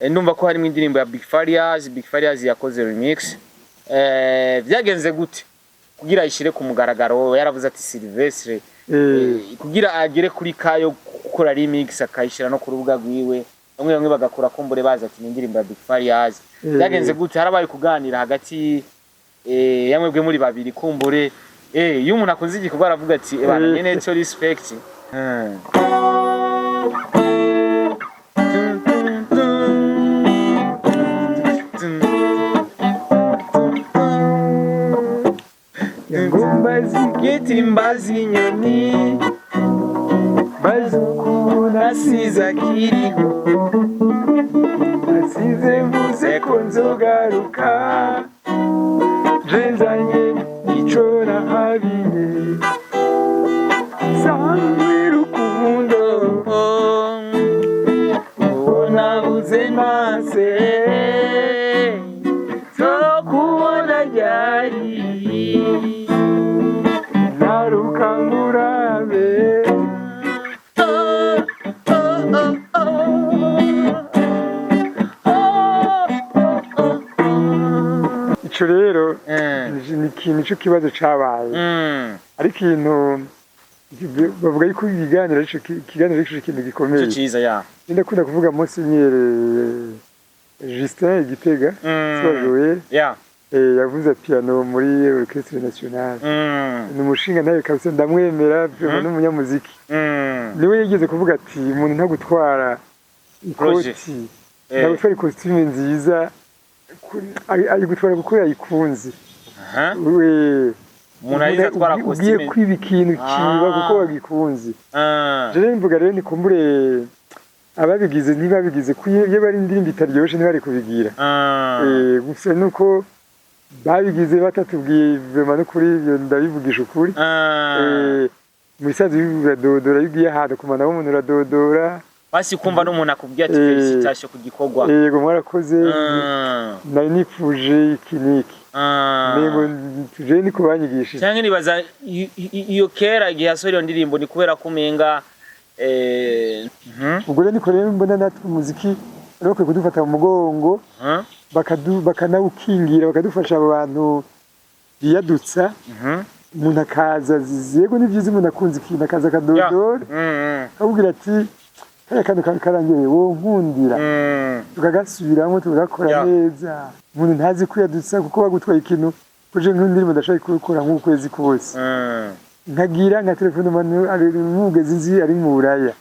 ndumva ko harimo indirimbo ya Big Farious yakoze remix. Byagenze gute kugira ishire ku mugaragaro? Yaravuze ati Sylvestre kugira agere kuri kayo gukora remix akayishira no ku rubuga rwiwe, bamwe bagakora kumbure baza ati indirimbo ya Big Farious. Byagenze gute? Harabaye kuganira hagati yamwebwe muri babiri kumbure iyo umuntu akoze igikorwa aravuga ati bana nyene cyo respect. Ngumba zigeti mbazi nyoni bazukuna siza kiriho asize mvuze ko nzogaruka jenzanye icora abiye sangwe rukundo ubona buze nase so kubona ryari naruka murabe ico rero ni ikintu cyo kibazo cabaye ari ikintu bavuga yuko ibiganiro ico kintu gikomeye cyo ciza ya ndakunda kuvuga Monsignere Justin Igitega Sojoye ya yavuze piano muri Orchestre Nationale ni umushinga nawe kabisa ndamwemera byo n'umunyamuziki niwe yigeze kuvuga ati umuntu nta gutwara ikoti nta gutwara costume nziza ari gutwara gukora ikunzi umuntu ariza atwara costume ugiye kwiba ikintu kiba kuko bagikunzi rero mvuga rero nikumbure ababigize ntibabigize kuye bari indirimbo itaryoshe ntibari kubigira gusa nuko babigize batatubwiye vraiment no kuri ndabivugisha ukuri mu isazi y'uradodora yugiye hada kumana wo umuntu uradodora basi kumva n'umuntu akubwiye ati felicitation ku gikorwa yego mwarakoze nari nipfuje ikiniki nego tuje ni kubanyigishije cyangwa nibaza iyo kera gihe asori yo ndirimbo ni kubera kumenga ubwo rero niko rero mbona natwe umuziki rero kudufata mu mugongo bakanawukingira bakadufasha abantu biyadutsa umuntu akaza yego ni byiza umuntu akunze ikintu akaza akadodora akabwira ati kaya kantu karangiye wo nkundira tukagasubiramo tugakora neza umuntu ntazi kwiyadutsa kuko bagutwaye ikintu kuje nk'indirimbo ndashaka kubikora nk'ukwezi kose nkagira nka telefone manu ari mugezi nzi ari mu Buraya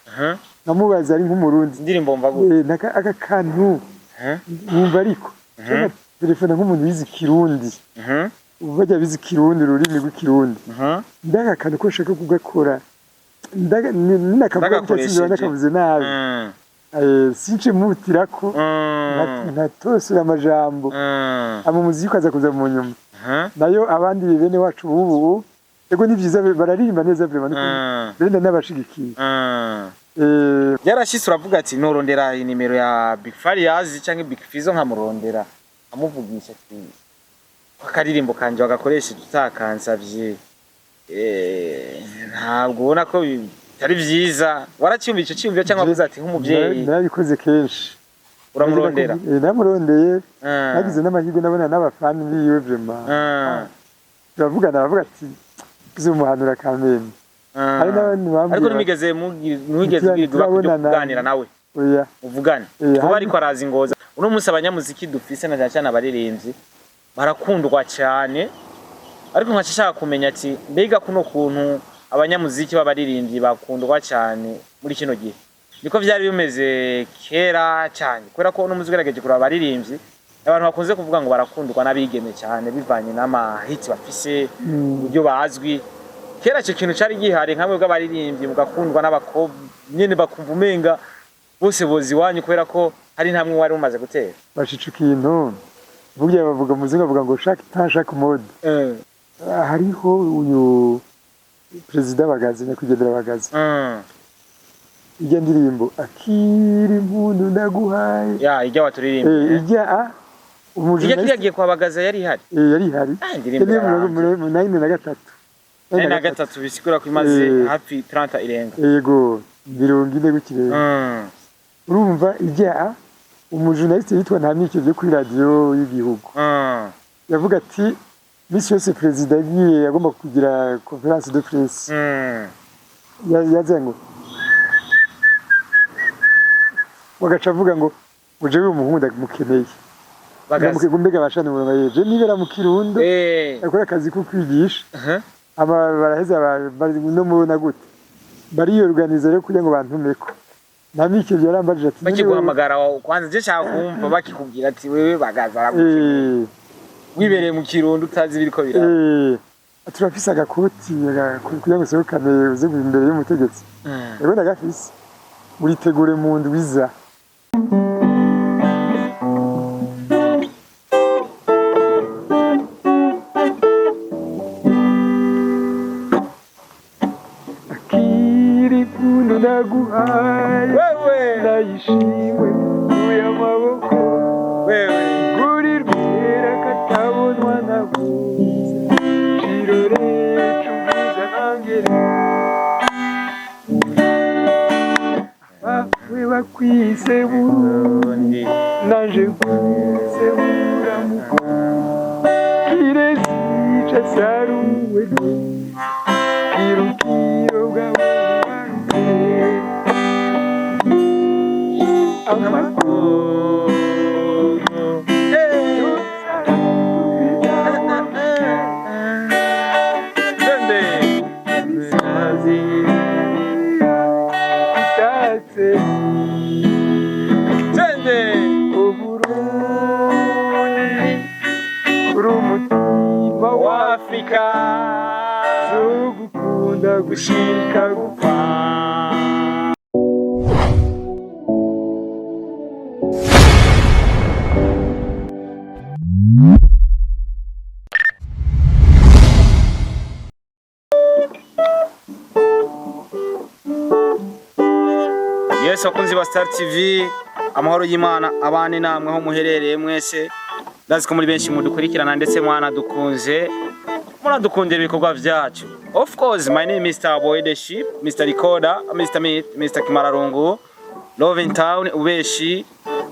namubaza ari nk'umurundi indirimbo mva gute aka kantu numva ariko telefone nk'umuntu yizi kirundi ubajya bizi kirundi ururimi rw'ikirundi ndaga kantu ko nshaka kugakora ndaga nakavuga nakavuze nabi since mutirako natosura amajambo ama muziki kaza kuza mu nyuma nayo abandi bene wacu ubu ego ni byiza bararirimba neza vraiment benda n'abashigikiye yarashise uravuga ati norondera inimero ya Big Farious cyangwa Big Fizo nkamurondera amuvugisha ati akaririmbo kanje bagakoresha tutakansavye ntabwo ubona ko bitari byiza waracyumva ico cyumvyo cyangwa avuze ati nk'umuvyeyi narabikoze kenshi uramurondera namurondeye nagize n'amahirwe nabona n'abafani biwe vraiment turavugana aravuga ati bizumuhanura kamene ari n'abandi bamwe ariko nimigeze kuganira nawe oya uvugane kuba ariko arazi ngoza uno munsi abanyamuziki dufise na cyane abaririmbyi barakundwa cyane ariko nkashaka kumenya ati mbega kuno kuntu abanyamuziki b'abaririmbyi bakundwa cyane muri kino gihe niko byari bimeze kera cyane kubera ko uno muziki gerageje kuri abaririmbyi abantu bakunze kuvuga ngo barakundwa n'abigeme cyane bivanye n'ama hits bafise uburyo bazwi kera cyo kintu cyari gihari nkamwe bw'abaririmbyi mugakundwa n'abakobwa nyene bakumva umenga bose bozi wanyu kubera ko hari ntamwe wari umaze gutera bashica ikintu burya bavuga muzika bavuga ngo shaka mode hariho uyu president Bagazi nyakwigendera Bagazi ijya ndirimbo akiri impundu ndaguhaye ijya waturirimba ijya umujina yagiye kwa Bagaza yari hari mu 93 bisikura ko imaze hafi 30 irenga yego 40 gukire urumva ijya umujournaliste yitwa Ntamike byo kuri radio y'igihugu yavuga ati misi yose perezida yagiye yagomba kugira conference de presse yazengo wagaca avuga ngo uje umuhungu ndamukeneye mbega bashana mu bayeje nibera mu Kirundo akora akazi ko kwigisha baraheza no mubona gute bariyorganiza rero kugira ngo bantumeko Ntamike byarambajije ati bakiguhamagara kwanza je cyangwa kumva bakikubwira ati wewe bagazara gute wibereye mu Kirundo utazi biriko biraba turafise agakoti kugira ngo sohokane uze imbere y'umutegetsi rero ndagafise muritegure mu ndwiza akiri kuno naguhaye wewe nayishimwe uya maboko wewe guri rwera katabonwa nabuze kirore cyubiza nangere we bakwise burundi naje kwise buramuko kirezi chasaruwe kirukiro bwawe amako Afrika zugukunda gushika gupfa Yes wakunzi wa Star TV amahoro y'Imana abane namwe ho muherereye mwese ndazi ko muri benshi mudukurikirana ndetse mwana dukunze muradukundira ibikorwa vyacu. Of course my name is Mr. Boy the Sheep, Mr. Recorder, Mr. Meat, Mr. Kimararungu, Love in Town ubeshi,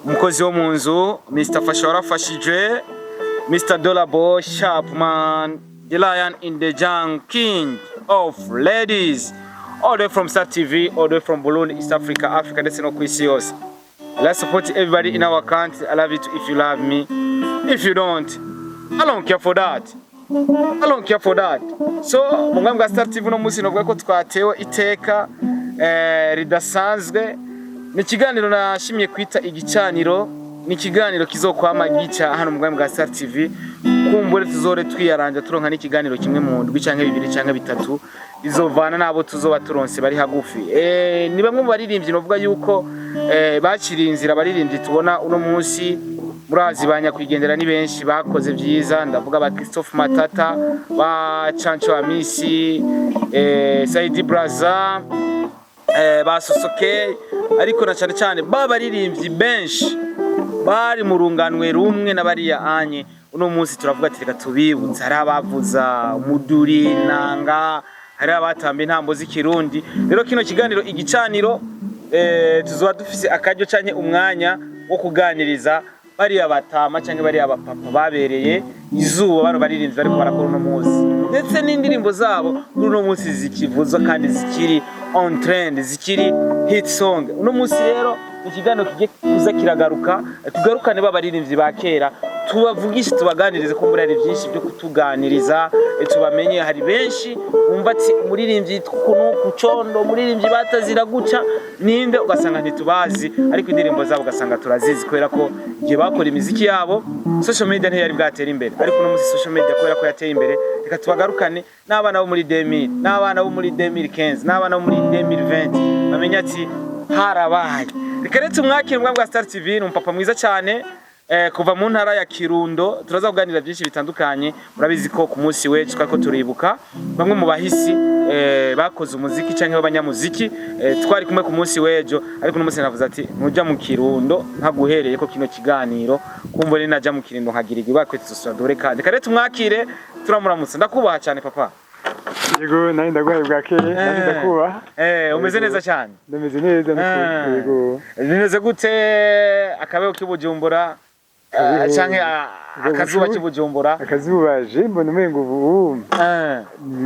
umukozi wo munzu, Mr. Fashora Fashije, Mr. Dollar Boy Sharpman, the lion in the jungle, king of ladies, all the way from Star TV, all the way from Burundi, East Africa, Africa, that's no kwisios. Let's support everybody in our country. I love you too if you love me. If you don't, I don't care for that. I don't care for that. So, mungambwe wa Star TV no musi novuga ko twatewe iteka ridasanzwe. Ni kiganiro nashimye kwita igicaniro, ni kiganiro kizokwama gica hano mungambwe wa Star TV. Kumbure tuzore twiyaranja turonka ni kiganiro kimwe mu ndwi canke bibiri canke bitatu izovana nabo tuzoba turonse bari hagufi. Ni bamwe mu baririmbyi novuga yuko bakiri inzira baririmbyi tubona uno munsi murazi banyakwigendera ni benshi bakoze byiza ndavuga ba Christophe Matata ba Chancho Amisi Saidi Braza ba Sosoke ariko na cyane cyane baririmbyi benshi bari mu runganwe rumwe n'abariya anye uno munsi turavuga ati reka tubibutse hari abavuza umuduri nanga hari abatamba intambo z'ikirundi rero kino kiganiro igicaniro tuzoba dufise akaryo canke umwanya wo kuganiriza bariya batama canke bariya bapapa babereye izuba bano baririmbyi bariko barakora uno munsi ndetse n'indirimbo zabo uno munsi zikivuzwa kandi zikiri on trend zikiri hit song uno munsi rero ikiganiro kigiye kuza kiragaruka tugarukane babaririmbyi ba kera tubavugishe tubaganirize ko muri ari byinshi byo kutuganiriza tubamenye hari benshi umva ati umuririmbyi kuno kucondo umuririmbyi batazira guca ninde ugasanga ntitubazi ariko indirimbo zabo ugasanga turazizi kwera ko igihe bakora imiziki yabo social media ntiyari bwatera imbere ariko no musi social media kwera ko yateye imbere reka tubagarukane n'abana bo muri 2000 n'abana bo muri 2015 n'abana bo muri 2020 bamenya ati harabaye reka rero tumwakire mbwa bwa Star TV n'umupapa mwiza cyane kuva mu ntara ya Kirundo turaza kuganira byinshi bitandukanye murabizi ko ku munsi weje twako turibuka bamwe mu bahisi bakoze umuziki canke abanyamuziki twari kumwe ku munsi wejo ariko n'umunsi navuze ati ntuja mu Kirundo nkaguhereye ko kino kiganiro kumva ni naja mu Kirundo nkagirirwa bakwe tusura dore kandi kare tumwakire turamuramutse ndakubaha cyane papa yego nari ndagwaye bwake nari ndakuba umeze neza cyane ndameze neza yego bimeze gute akabeho k'ibujumbura canke akazuba k'ibujumbura akazuba je mbona umengo ubu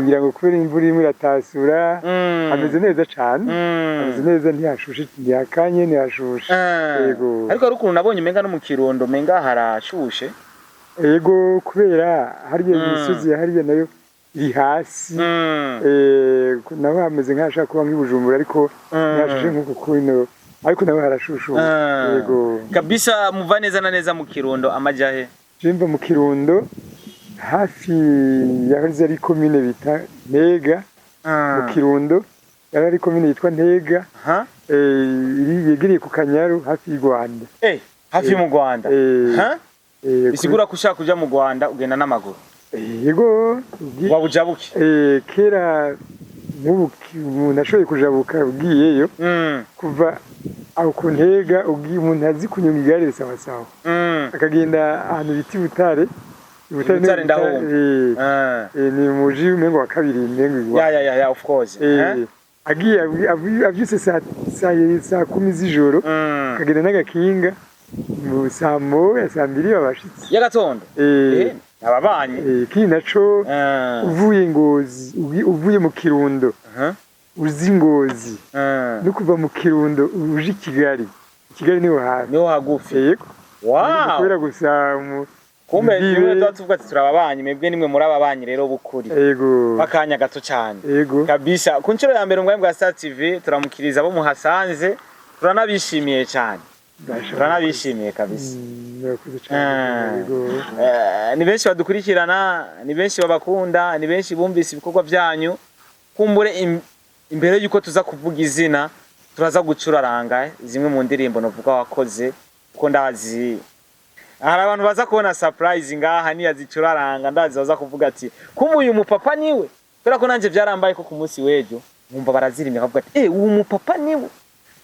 ngira ngo kubera imvura imwe iratasura ameze neza cyane ameze neza ntiyashushe ntiyakanye ntiyashushe yego ariko ari ukuntu nabonye umenga no mu Kirundo umenga harashushe yego kubera hariya imisozi hariya nayo iri hasi naho hameze nk'ashaka kuba nk'ibujumbura ariko ntiyashushe nk'uko kuno ariko nawe harashushu yego kabisa muva neza na neza mu Kirundo amajahe jimba mu Kirundo hafi yahoze ari commune bita Ntega mu Kirundo yari commune yitwa Ntega yegereye ku Kanyaru hafi y'u Rwanda hafi mu Rwanda bisigura ko ushaka kuja mu Rwanda ugenda n'amaguru yego wabujabuke kera nk'ubu umuntu ashoboye kujabuka ugiyeyo kuva aho ku Ntega umuntu azi kunyonga igare sawa sawa akagenda ahantu bita Butare ndahumva ni muji umengo wa kabiri mengo ya of course agiye avyise saa 10 z'ijoro akagenda n'agakinga mu saa moya saa 2 babashitse y'agatondo ababanye kini naco uvuye mu Kirundo uzi Ngozi no kuva mu Kirundo uje Kigali niho hafi niho hagufi yego wow kubera gusa kumbe niwe tuvuga ati turababanye mwebwe nimwe muri ababanye rero bukuri yego bakanya gato cyane yego kabisa ku ncuro ya mbere bwa Star TV turamukiriza abo muhasanze turanabishimiye cyane turanabishimiye kabisa ni benshi badukurikirana ni benshi babakunda ni benshi bumvise ibikorwa byanyu kumbure imbere yuko tuza kuvuga izina turaza gucuraranga zimwe mu ndirimbo novuga wakoze kuko ndazi hari abantu baza kubona surprise ngaha ni yazicuraranga ndazi baza kuvuga ati kumbe uyu mupapa niwe kubera ko nanje byarambaye ko ku munsi wejo numva barazirimye akavuga ati uyu mupapa niwe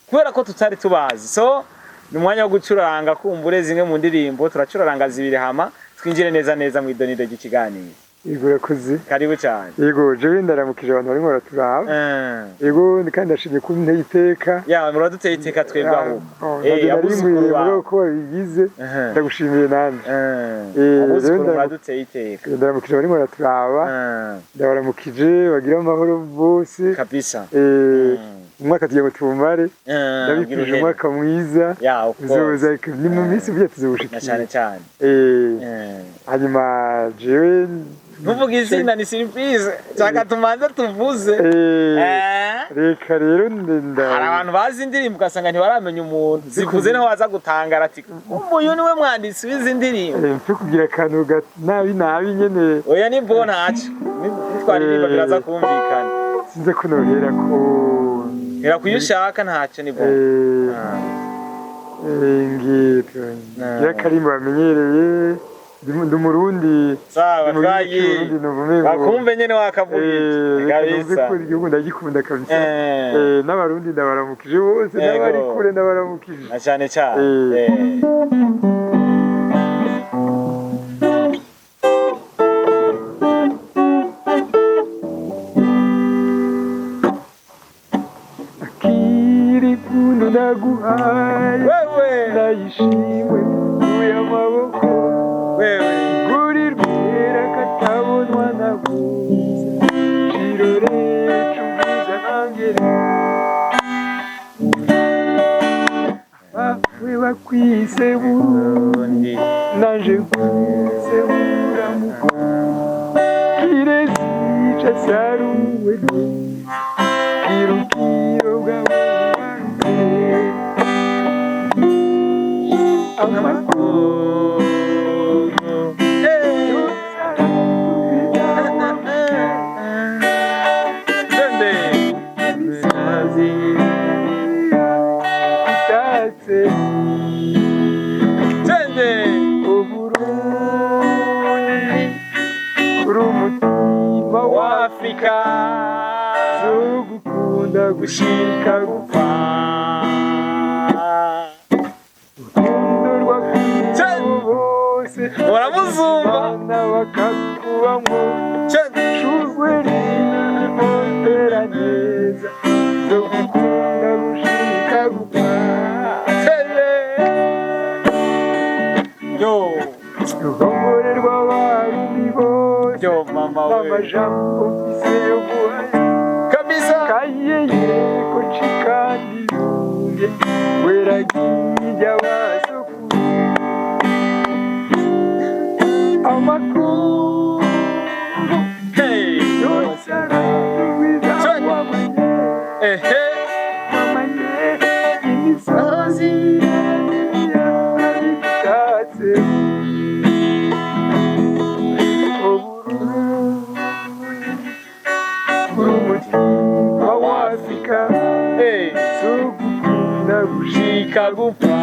kubera ko tutari tubazi so ni umwanya wo gucuraranga kumbure zimwe mu ndirimbo turacuraranga zibiri hama twinjire neza mu idonido ry'ikiganiro yego yakoze karibu cyane yego jewe ndaramukije abantu barimo baraturaba yego kandi ndashimye ko nteye iteka muraduteye iteka twebwe aho abuzukuru ko babigize ndagushimiye nanje abuzukuru muraduteye iteka ndaramukije barimo baraturaba ndabaramukije bagira amahoro bose kabisa umwaka tugiye gutumare ndabikije umwaka mwiza uzoza ni mu minsi bya tuzobushikira cyane hanyuma jewe nuvuga izina ni surprise cyaka tumanze tuvuze reka rero hari abantu bazi indirimbo ugasanga ntibaramenya umuntu zivuze naho waza gutangara ati uyu niwe mwanditsi w'izi ndirimbo mfite kugira akantu nabi nyene oya ni bo ntacu nitwaririmba biraza kumvikana sinze ko nohera ko era kuyo ushaka ntacyo ni bo ngito ya karimba bamenyereye ndi murundi sawa twagiye bakumve nyene wakavuga kabisa igihugu ndagikunda kabisa n'abarundi ndabaramukije bose n'abari kure ndabaramukije cyane akiri kundo naguhaye wewe ndayishimwe uya maboko wewe guri rwera katabonwa naguza kirore cyumviza nangere we bakwise burundi naje kwise buramuko kirezi casaruwe kirukiro bwawe amakuru Afrika zugukunda gushika gupfa urukundo rw'akwiriye bose uramuzumva n'abakakubamwo shurwe rino zokukunda gushika gupfa yo uruhongore rw'abarundi bose yo mama we amajambo mfise yo guhaya kabisa kayeye ko cikandi runge weragiye abasokuru amakuru hey yose ararubiza wamanye ehe wamanye imisozi yabitatse umutima w'Afrika hey sugukunda gushika gupfa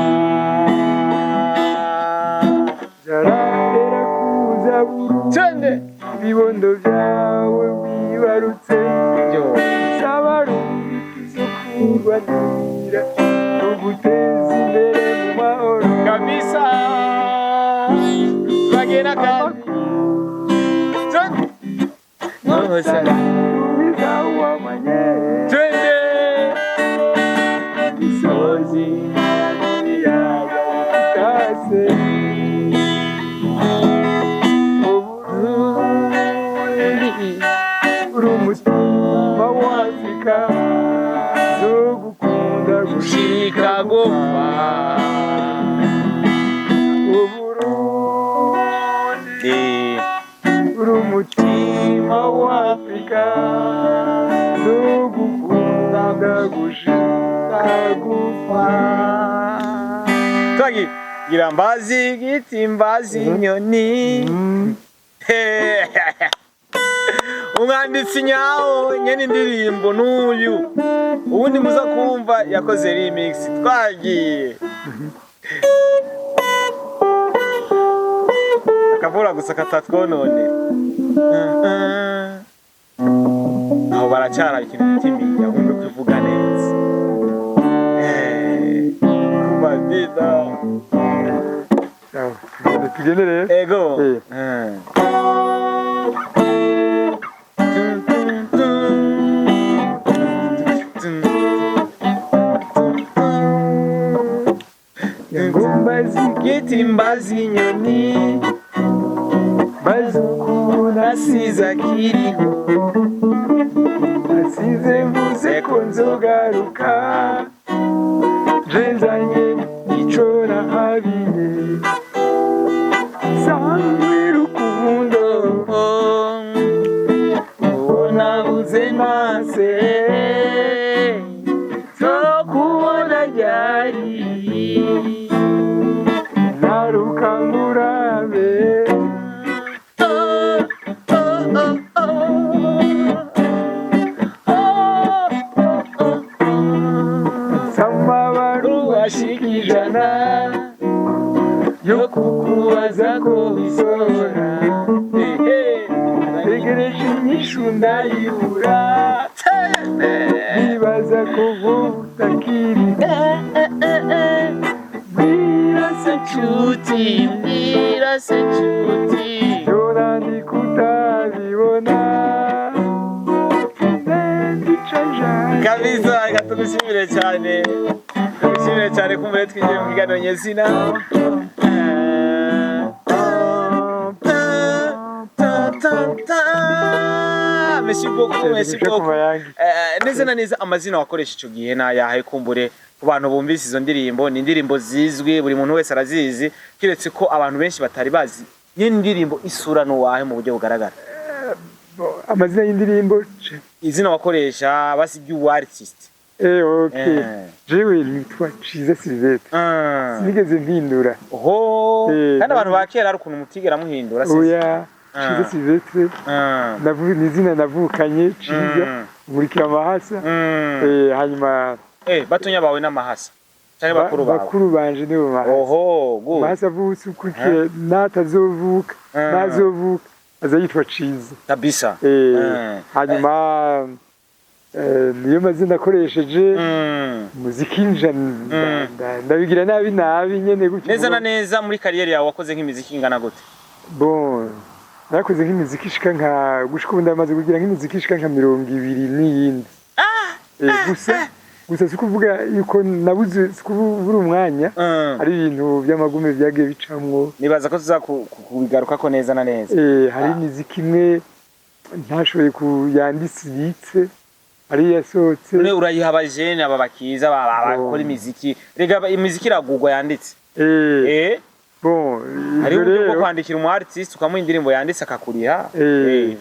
jararera kuza Burundi twende ibibondo vyawe wibarutse yo sabarundi tuzokurwanira tuguteza imbere mu mahoro kabisa bagera kandi twende ararubiza wamanye twende imisozi yabitatse uri umutima w'Afrika zo gukunda gushika gupfa Uburundi uri umutima w'Afrika zo gukunda gushika gupfa twagi gira mbazi giti mbazi inyoni umwanditsi nyawo nyene indirimbo n'uyu ubundi muza kumva yakoze remix twagiye akavura gusa katatwonone aho baracara ikintu kitimiya wumve kuvuga neza kubadida tugende rero ego giti mbazi inyoni bazukuru nasize akiriho nasize mvuze ko nzogaruka jenzanye ico nahabiye sangwe rukundo nabuze nase zokubona ryari naruka murabe samabaruwa shikijana yo kukubaza ko bisora ntegereje inyishu ndayibura nibaza ko utakiri Mbirase nshuti yora ndi kutabibona kabisa reka tugushimire cyane kumva twinjiye mu kiganiro nyezina merci beaucoup neza na neza amazina wakoresha ico gihe nayahe kumbure ku bantu bumvise izo ndirimbo ni indirimbo zizwi buri muntu wese arazizi kiretse ko abantu benshi batari bazi nyine indirimbo isura n'uwahe mu buryo bugaragara amazina y'indirimbo izina wakoresha basi you artist okay jewe nitwa Ciza Sylvestre sinigeze mpindura kandi abantu bakera ari ukuntu mutigera muhindura oya Ciza Sylvestre navuye n'izina navukanye Ciza nkurikira amahasa hanyuma batonya bawe n'amahasa cyane bakuru banje nibo mahasa mahasa avutse ukurikira natazovuka nazovuka azayitwa Ciza kabisa hanyuma niyo mazina akoresheje muziki ndabigira nabi nyene gutyo neza na neza muri kariyeri yawe wakoze nk'imiziki ingana gute bon nakoze nk'imiziki ishika nka gushika ubu ndamaze kugira nk'imiziki ishika nka 20 n'iyindi gusa si kuvuga yuko nabuze kubura umwanya hari ibintu by'amagume byagiye bicamwo nibaza ko tuza kubigaruka ko neza na neza hari imiziki imwe ntashoboye kuyanditse ibitse ari yasohotse none urayiha abajene aba bakiza bakora imiziki rega imiziki iragurwa yanditse bon hari uburyo bwo kwandikira umu artist ukamuha indirimbo yanditse akakuriha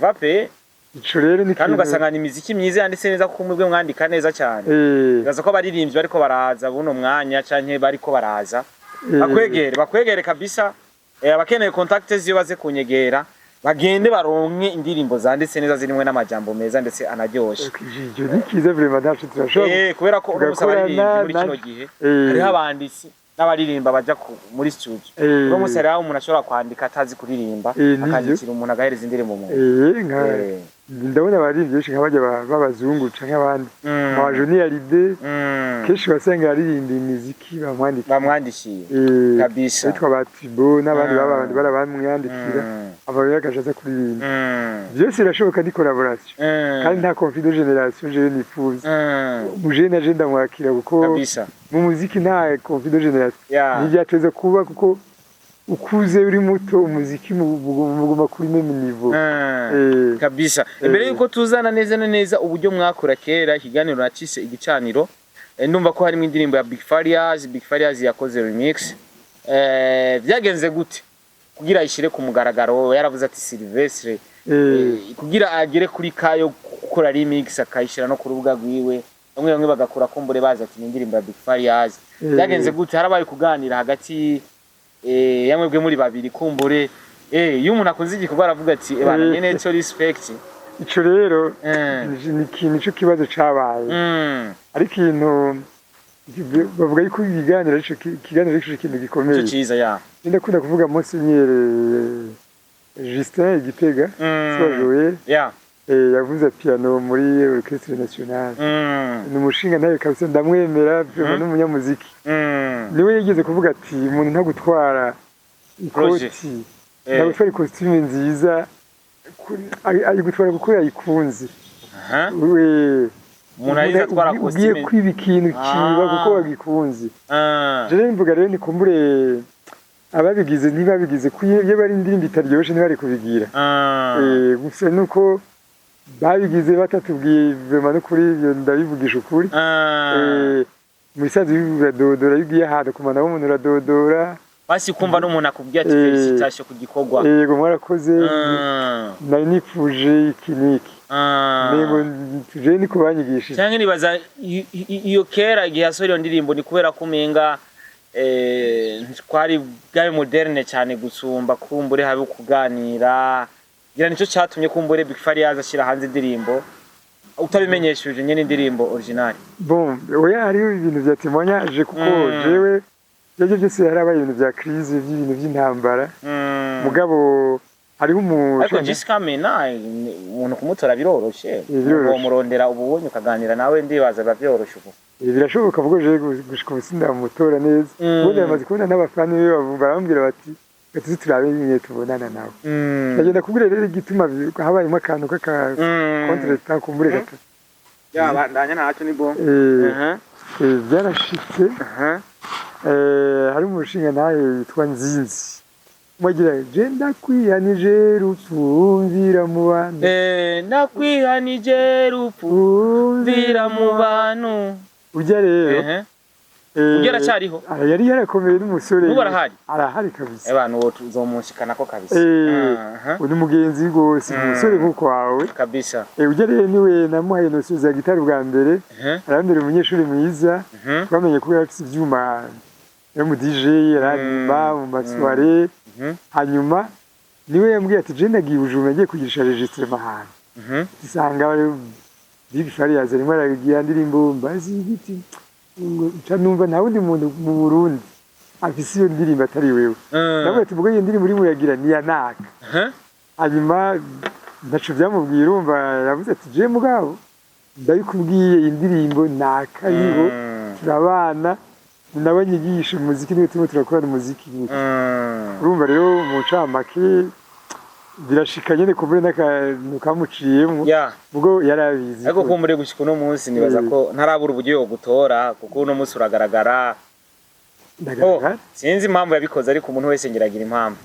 va pe ico rero ni kandi ugasanga imiziki myiza yanditse neza kuko mwebwe mwandika neza cyane bibaza ko abaririmbyi bariko baraza buno mwanya canke bariko baraza bakwegere kabisa abakeneye contact ziyo baze kunyegera bagende baronke indirimbo zanditse neza zirimwe n'amajambo meza ndetse anaryoshe ivyo ni kiza vraiment ntacu turashobora kubera ko uno musi abaririmbyi muri kino gihe hariho abanditsi n'abaririmba baja muri studio uno musi hariho umuntu ashobora kwandika atazi kuririmba akandikira umuntu agahereza indirimbo mu ndabona abaririmbyi benshi nk'abajya b'abazungu canke abandi aba Junioride kenshi basanga aririmba imiziki bamwandikiye kabisa bitwa batibo n'abandi babandi barabamwandikira aba yakajaza kuririmba byose birashoboka ni collaboration kandi nta conflit de génération je nifuza muje na je ndamwakira kuko mu muziki nta conflit de génération ntibyateze kuba kuko ukuze uri muto umuziki muguma kuri meme niveau kabisa imbere yuko tuzana neza neza uburyo mwakora kera ikiganiro nacise igicaniro ndumva ko harimo indirimbo ya Big Farious yakoze remix byagenze gute kugira ishire ku mugaragaro yaravuze ati Silvestre kugira agere kuri kayo gukora remix akayishira no ku rubuga rwiwe bamwe bagakora kumbure baza ati indirimbo ya Big Farious byagenze gute harabaye kuganira hagati yamwebwe muri babiri kumbure iyo umuntu akunze igikorwa aravuga ati bana nyene cyo respect ico rero ni ikintu cyo kibazo cabaye ari ikintu bavuga yuko ibiganiro ico kintu gikomeye cyo ciza ndakunda kuvuga Monseigneur Justin Igitega Sojoye yavuze piano muri Orchestre Nationale ni umushinga nawe kabisa ndamwemera vraiment n'umunyamuziki niwe yigeze kuvuga ati umuntu ntagutwara ikoti ndagutwara ikositimu nziza ayigutwara kuko yayikunze umuntu ayitwara kositimu ugiye kwiba ikintu kiba kuko wagikunze je mvuga rero nikumbure ababigize ntibabigize kuye bari indirimbo itaryoshe ntibari kubigira gusa nuko babigize batatubwiye vraiment no kuri ibyo ndabivugisha ukuri muri sazi uradodora yugiye ahantu kumana umuntu uradodora basi kumva n'umuntu akubwiye ati felicitation ku gikorwa yego mwarakoze nari nipfuje iki niki nego tuje ni kubanyigishije cyangwa nibaza iyo kera igihe asore ndirimbo ni kubera kumenga twari bwabe moderne cyane gusumba kumbure habe kuganira gira nico cyatumye kumbure Big Farious ashira hanze indirimbo utabimenyesheje nyene indirimbo original bon oya hari ibintu bya témoignage kuko jewe byo byose harabaye ibintu bya crise by'ibintu by'intambara mugabo hariho umuntu ariko Jessica Mena umuntu kumutora biroroshe uwo murondera ububonye ukaganira nawe ndibaza bavyoroshe ubu birashoboka vugo je gushika ubusinda mutora neza ubundi bamaze kubona n'abafani be barambwira bati ati turabe nyine tubonana nawe ndagenda kubwira rero igituma habayemo akantu kaka contre kumbure gato bandanya ntacyo ni bo byarashitse hari umushinga nawe witwa Nzinzi mwagira je ndakwihanije rupfumvira mu bantu ndakwihanije rupfumvira mu bantu ujya rero ugera cyariho yari yarakomeye n'umusore n'ubu arahari kabisa abantu bo tuzomunshikana ko kabisa uri mugenzi gose umusore nkuko wawe kabisa ujya rero niwe namuhaye notion za gitari bwa mbere arambere umunyeshuri mwiza twamenye ko afite ivyuma yo mu DJ yaramba mu masware hanyuma niwe yambwiye ati je ndagiye Bujumbura ngiye kugirisha registrement ahantu isanga Big Farious arimo aragiye ndirimbo mbazi igiti numva nta wundi muntu mu Burundi afise iyo ndirimbo atari wewe nawe ati mvuga iyo ndirimbo uri muyagira ni ya naka hanyuma ndacu byamubwira urumva yavuze ati je mugabo ndabikubwiye indirimbo naka yiho turabana nabanyigisha umuziki niwe turimo turakorana umuziki urumva rero mu ncamake birashika nyene kumbure n'akantu kamuciyemo ya ubwo yarabizi ariko kumbure gushika uno munsi nibaza ko ntarabura uburyo yo gutora kuko uno munsi uragaragara sinzi impamvu yabikoze ariko umuntu wese ngiragira impamvu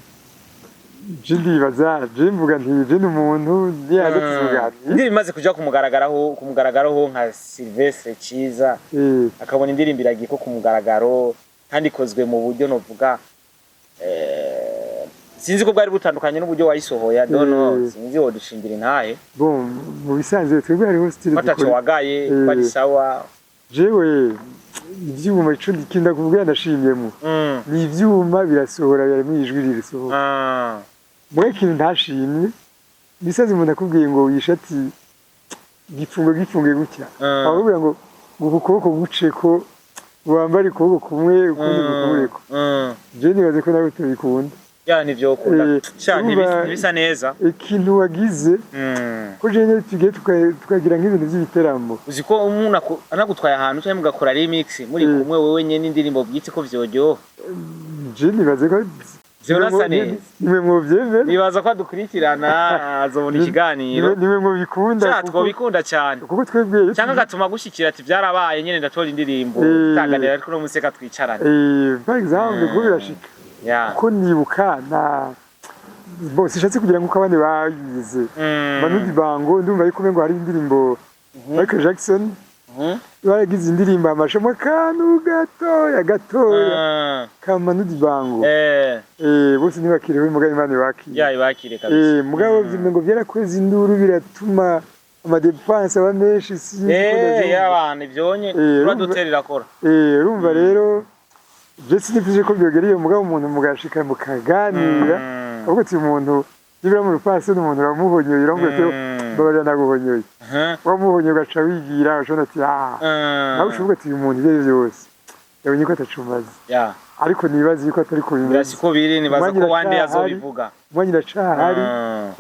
je ndibaza je mvuga nti je n'umuntu yaje kuzugana bimaze kuja kumugaragaraho nka Sylvestre Ciza akabona indirimbo iragiye ko kumugaragaro kandi ikozwe mu buryo novuga sinzi ko bwari butandukanye n'uburyo wayisohoya dono sinzi wo dushingira intahe bon mu bisanzwe twebwe hariho style dukora wagaye bari sawa jewe ivyuma ico ndikinda kuvuga ndashimyemo ni ivyuma birasohora bari mu ijwi ririsohora mwe kintu ntashimye bisaze umuntu akubwiye ngo wishati gifunge gutya ahubwo ngo ukuboko guce ko wambara ukuboko kumwe ukundi kubureko je nibaze ko nawe tubikunda ya nivyo ukunda cyane bisa neza ikintu wagize ko je nyine tugiye tukagira nk'ibintu by'ibiteramo uzi ko umuntu anagutwaye ahantu cyangwa mugakora remix muri kumwe wewe nyene indirimbo bwite ko vyojyo je nibaze ko nimwe muvyemera nibaza ko dukurikirana azobona ikiganiro nimwe mubikunda kuko bikunda cyane kuko twebwe cyangwa gatuma gushikira ati byarabaye nyene ndatora indirimbo taganira ariko no museka twicarana par exemple ko birashika ko nibuka na bo sishatse kugira ngo abandi bayize Manudi Bango ndumva yuko ngo hari indirimbo Michael Jackson baragize indirimbo amashamo kanu gatoya ka Manudi Bango bose ntibakirewe mugabo Imana ibakire kabisa mugabo ngo byarakweza induru biratuma amadepanse aba menshi y'abantu ivyonye uraduterera akora urumva rero je sinifuje ko byogera iyo mugabo umuntu mugashika mukaganira ahubwo ti umuntu nibira mu rupasi n'umuntu ramuhonyoye iramubwiye ati babarira naguhonyoye wamuhonyoye ugaca wigira ushobora ati nawe ushobora ati uyu muntu ibyo byose yabonye ko atacumaze ariko nibaza yuko atari ko bimeze birasiko biri nibaza ko wande yazobivuga umwanya uracahari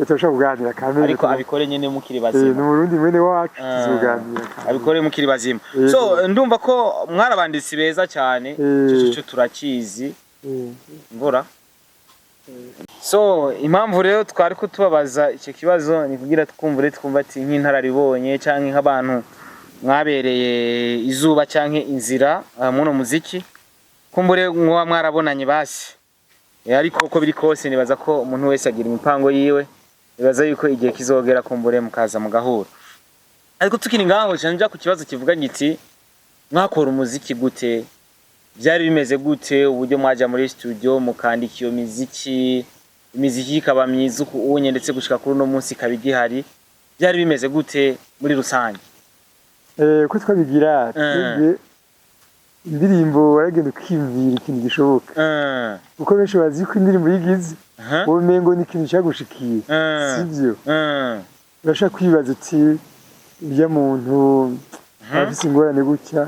turashobora kuganira kamere ariko abikore nyene mukiri bazima ni Burundi mwene wacu tuzoganira abikore mukiri bazima so ndumva ko mwarabanditsi beza cyane cyo turakizi ngora so impamvu rero twari ko tubabaza icyo kibazo ni kugira twumva ati nk'intararibonye cyangwa nk'abantu mwabereye izuba cyangwa inzira muno muziki kumbure mwa mwarabonanye basi ariko uko biri kose nibaza ko umuntu wese agira imipango yiwe nibaza yuko igihe kizogera kumbure mukaza mugahura ariko tukiri ngaho cyane ku kibazo kivuga giti mwakora umuziki gute byari bimeze gute uburyo mwaja muri studio mukandika iyo imiziki ikaba myiza ubonye ndetse gushika kuri no munsi kabigihari byari bimeze gute muri rusange ko twabigira twebwe indirimbo waragenda ukimvira ikintu gishoboka kuko benshi bazi ko indirimbo yigize ubumengo ni ikintu cyagushikiye sibyo urashaka kwibaza uti urya muntu afise ingorane gutya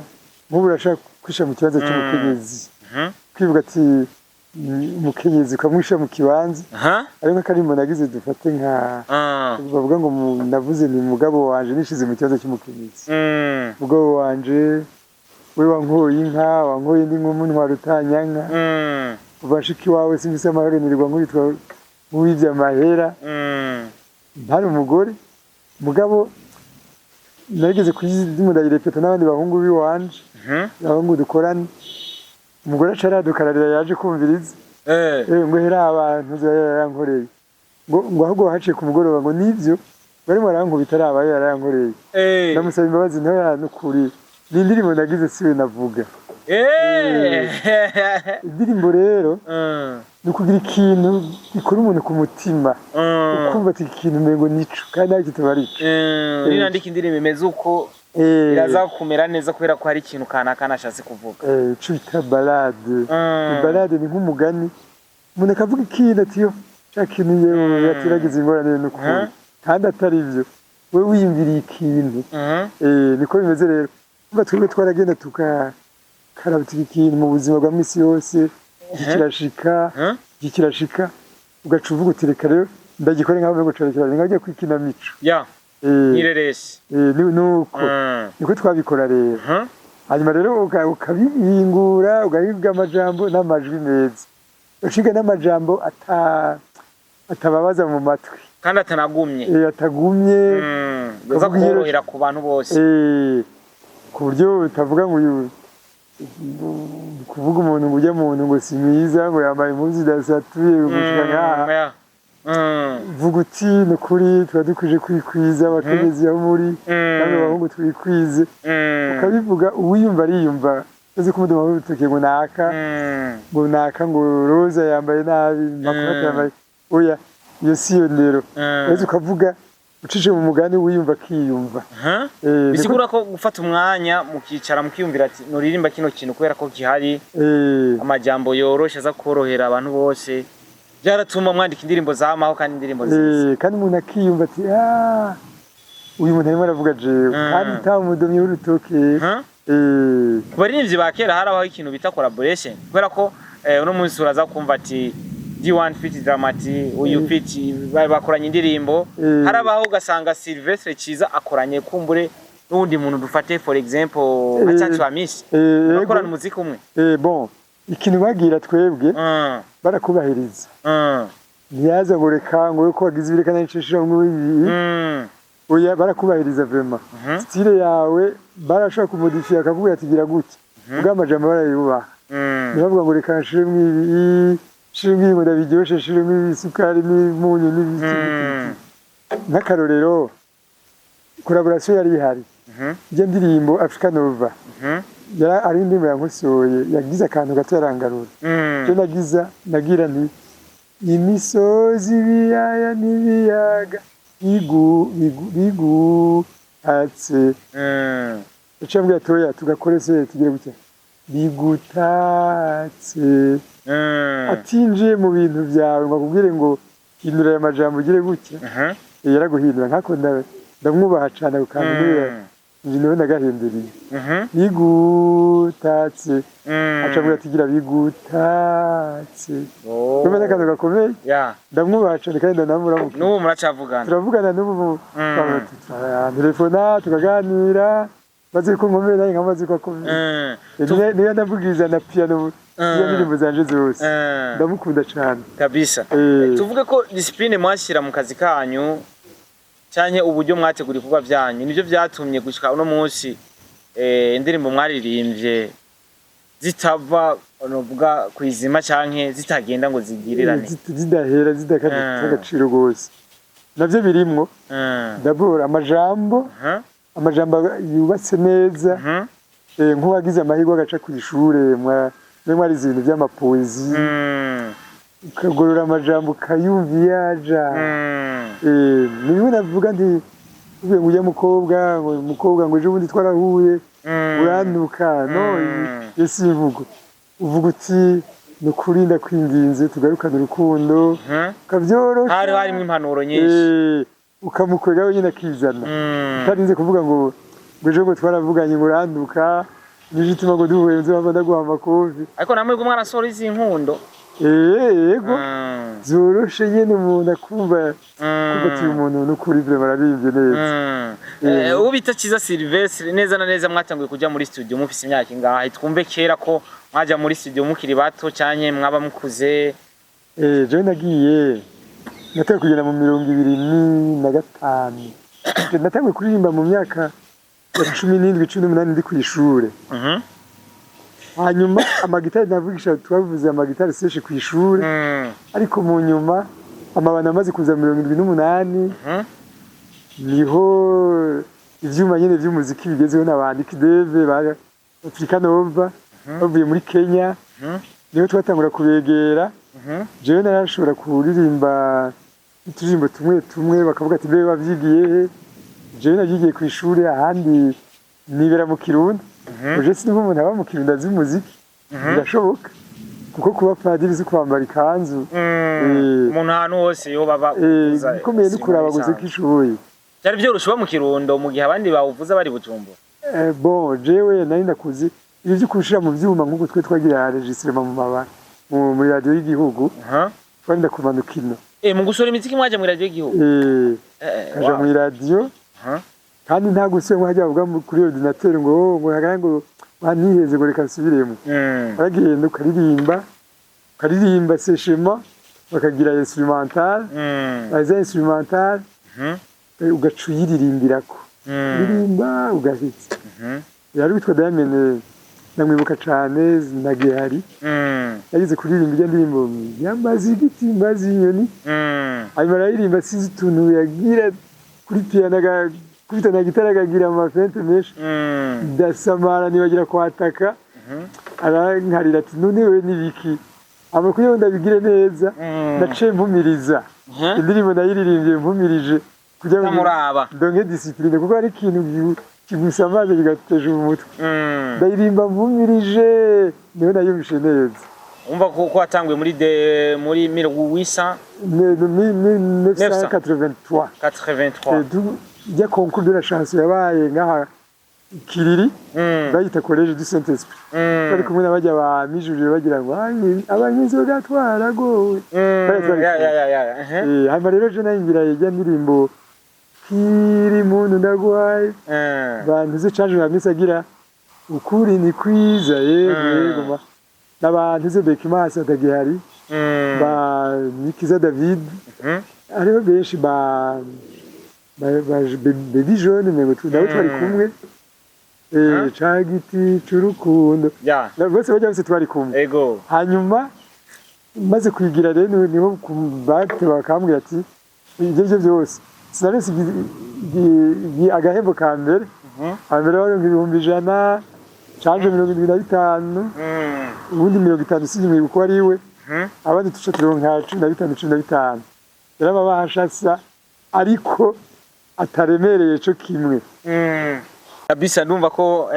nk'ubu urashaka kwisha mu kibanza cy'umukenyezi kwivuga ati umukenyezi ukamwisha mu kibanza ari nk'akarimbo nagize dufate nka bavuga ngo navuze ni mugabo wanje nishize mu kibanza cy'umukenyezi mugabo wanje we wankoye inka wankoye indi nk'umunwa rutanyanka ubashiki wawe simvise amahoro nirirwa nk'ubitwa nk'uwivye amahera ntari umugore mugabo narigeze kuyirepeta n'abandi bahungu biwanje abahungu dukorana umugore acaradukararira yaje kumviriza ngo hera abantu yarankoreye ngo ahubwo haciye ku mugoroba ngo nivyo barimo barankubita ari abaye yarankoreye ndamusaba imbabazi nto yanukuri ni indirimbo nagize siwe navuga indirimbo rero ni ukugira ikintu gikora umuntu ku mutima ukumva ati ikintu umengo nico kandi ari kitubarika nandika indirimbo imeze uko iraza kumera neza kubera ko hari ikintu kanaka nashatse kuvuga ico bita balade ni nk'umugani umuntu akavuga ikintu ati yo ca kintu yewe yatiragize ingorane n'ukuri kandi atari ivyo we wiyumviriye ikintu niko bimeze rero umva twebwe twaragenda tukarabutira ikintu mu buzima bwa misi yose gikirashika ugaca uvuga uti reka rero ndagikore nk'aho ngo carekera nkajya kwikina mico nireresi nuko niko twabikora rero hanyuma rero ukabihingura ugahiga amajambo n'amajwi meza ushiga n'amajambo atababaza mu matwi kandi atanagumye atagumye yoza korohera ku bantu bose ku buryo utavuga ngo uyu kuvuga umuntu ngo ujya mu muntu ngo si mwiza ngo yambaye impuzu zidasatuye gushika ngaha vuga uti ni ukuri tuba dukuje kwikwiza abakenyezi aho muri namwe abahungu twikwize ukabivuga uwiyumva ariyumva uzi ko umuduha w'urutoke ngo naka ngo roza yambaye nabi makurata yambaye oya iyo siyo ndero maze ukavuga ucije mu mugani wiyumva akiyumva bisigura ko gufata umwanya mukicara mukiyumvira ati nuririmba kino kintu kubera ko gihari amajambo yoroshe aza korohera abantu bose byaratuma mwandika indirimbo zamaho kandi indirimbo nziza kandi umuntu akiyumva ati uyu muntu arimo aravuga jewe kandi utamudomye w'urutoke ku baririmbyi ba kera harabaho ikintu bita collaboration kubera ko uno munsi uraza kumva ati D1 Fit Dramati uyu Fit bakoranye indirimbo harabaho ugasanga Sylvestre Ciza akoranye kumbure n'undi muntu dufate for example nka Chachi wa Miss bakorana umuziki umwe bon ikintu bagira twebwe barakubahiriza ntiyaza ngo reka ngo ko wagize ibirekana n'inshishira nk'ibi oya barakubahiriza vraiment style yawe barashaka kumodifier akavuga ati gira gutya ubwo amajambo barayubaha nibavuga ngo reka nshire nk'ibi shimwe ngo ndabiryoshe shimwe isukari n'umunyu n'ibiki n'akarorero collaboration yari ihari je ndirimbo Africa Nova yara ari ndimo yankosoye yagize akantu gato yarangarura je nagira nti imisozi biyaya nibiyaga bigu atse icambwe toya tugakorese tugire gutya bigutatse atinjiye mu bintu byawe ngo akubwire ngo hindura aya majambo ugire gutya yaraguhindura nkako ndamwubaha cyane ukambwira njye nawe nagahinduriye bigutatse acabwira atigira bigutatse kumenya akantu gakomeye ndamwubaha cyane kandi ndanamuramukira n'ubu muracavugana turavugana n'ubu telefona tukaganira maze ko nkomeye nawe nkamaze ko akomeye niyo ndavugiriza na piano iyo ndirimbo zanje zose ndamukunda cyane kabisa tuvuge ko discipline mwashyira mu kazi kanyu cyane uburyo mwategura ibikorwa byanyu nivyo byatumye gushika uno munsi indirimbo mwaririmbye zitava novuga kwizima canke zitagenda ngo zigirirane zidahera zidakagaciro gose navyo birimwo d'abord amajambo yubatse neza nk'uwagize amahirwe agaca ku ishure mwari ibintu by'amapoezi ukagorora amajambo ukayumva iyaja niwe navuga nti uvuye ngo ujya mukobwa ngo ejo bundi twarahuye uranduka no yesi ivugo uvuga uti ni ukuri ndakwinginze tugarukane urukundo ukavyorosha harimo impanuro nyinshi ukamukorera nyine akizana utarinze kuvuga ngo ejo ngo twaravuganye ngo uranduka nijituma ngo duhuye nzaba ndaguha amakofi ariko namwe ngo mwarasora izi nkundo yego zoroshe nyene umuntu akumva ati umuntu n'ukuri vile barabivye neza ubu bita Ciza Sylvestre neza na neza mwatanguye kuja muri studio mufise imyaka ingahe twumve kera ko mwaja muri studio mukiri bato cyane mwaba mukuze je nagiye nataye kugenda mu 2025 nataye kuririmba mu myaka ya 17 18 ndi ku ishure hanyuma amagitari navugisha twavuze amagitari seshe ku ishure ariko mu nyuma amabana amaze kuza 78 niho ivyuma nyene vy'umuziki bigezeho n'abandiki Deve ba Africa Nova bavuye muri Kenya niho twatangura kubegera jewe narashobora kuririmba uturirimbo tumwe bakavuga ati mbe bavyigiye jewe nagiye ku ishure ahandi nibera mu Kirundi uje sinumva umuntu aba mu Kirundi azi umuziki birashoboka kuko kuba padiri zo kwambara ikanzu umuntu ahantu hose yo baba bikomeye no kuraba gusa kishoboye cyari byoroshe mu Kirundo mu gihe abandi bawuvuza bari Bujumbura bon jewe nari ndakuzi ibyo byo kushira mu vyuma nk'uko twe twagira registrement mu mabara muri radio y'igihugu twari ndakumanuka ino mu gusora imiziki mwaje muri radio y'igihugu kaja muri radio kandi nta gusubira mwajya bavuga kuri ordinateur ngo hagara ngo baniheze ngo reka nsubiremo aragenda ukaririmba seshema bakagira instrumental baza instrumental ugaca uyiririmberako uririmba ugahitsa yari witwa Diamond namwibuka cane na Gihari yagize kuririmba iyo ndirimbo yambaza igiti mbaza inyoni hanyuma arayirimba sinzi utuntu yagira kuri piano kubita na gitara akagira amafente menshi ndasamara nibagira kwataka arankarira ati none we nibiki ama kuyo ndabigire neza ndace mpumiriza indirimbo nayiririmbye mpumirije kugira ngo ndonke discipline kuko ari ikintu kigusamaze kigateje umutwe ndayirimba mpumirije niho nayumvishe neza umva ko watanguye muri 1983 ya concours de la chanson yabaye ngaha Kiriri bayita collège du Saint-Esprit bari kumwe n'abajya ba mijurire bagira ngo abanyezoga twaragowe hanyuma rero je nayimbira yajya ndirimbo kiri muntu ndagwaye bantu canje bamisa agira ukuri ni kwiza yego n'abantu ze Bekimasa Dagihari ba Nikiza David ariho benshi ba baby jeune mais twari kumwe cagiti c'urukundo bose bajya bose twari kumwe ego hanyuma maze kwigira rero niho bate bakambwira ati ibyo byose sinarese agahembo ka mbere hambere wari 1,100 canje 75 ubundi 50 sinzi uko ari we abandi tuca turonka 15 yari babahashasa ariko ataremereye cyo kimwe kabisa ndumva ko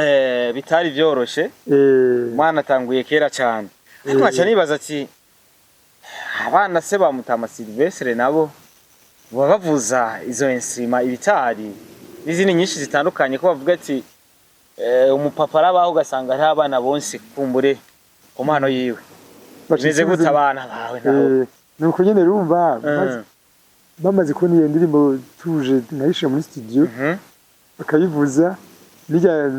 bitari byoroshe mwana atanguye kera cyane ariko acha nibaza ati abana se ba Mutama Silvestre nabo bavuza izo instruments ibitari n'izindi nyinshi zitandukanye ko bavuga ati umupapa arabaho ugasanga ari abana bonse kumbure ku mpano yiwe bimeze gute abana bawe naho nuko nyene rumva bamaze ko niyo ndirimbo tuje nayishe muri studio bakayivuza bijya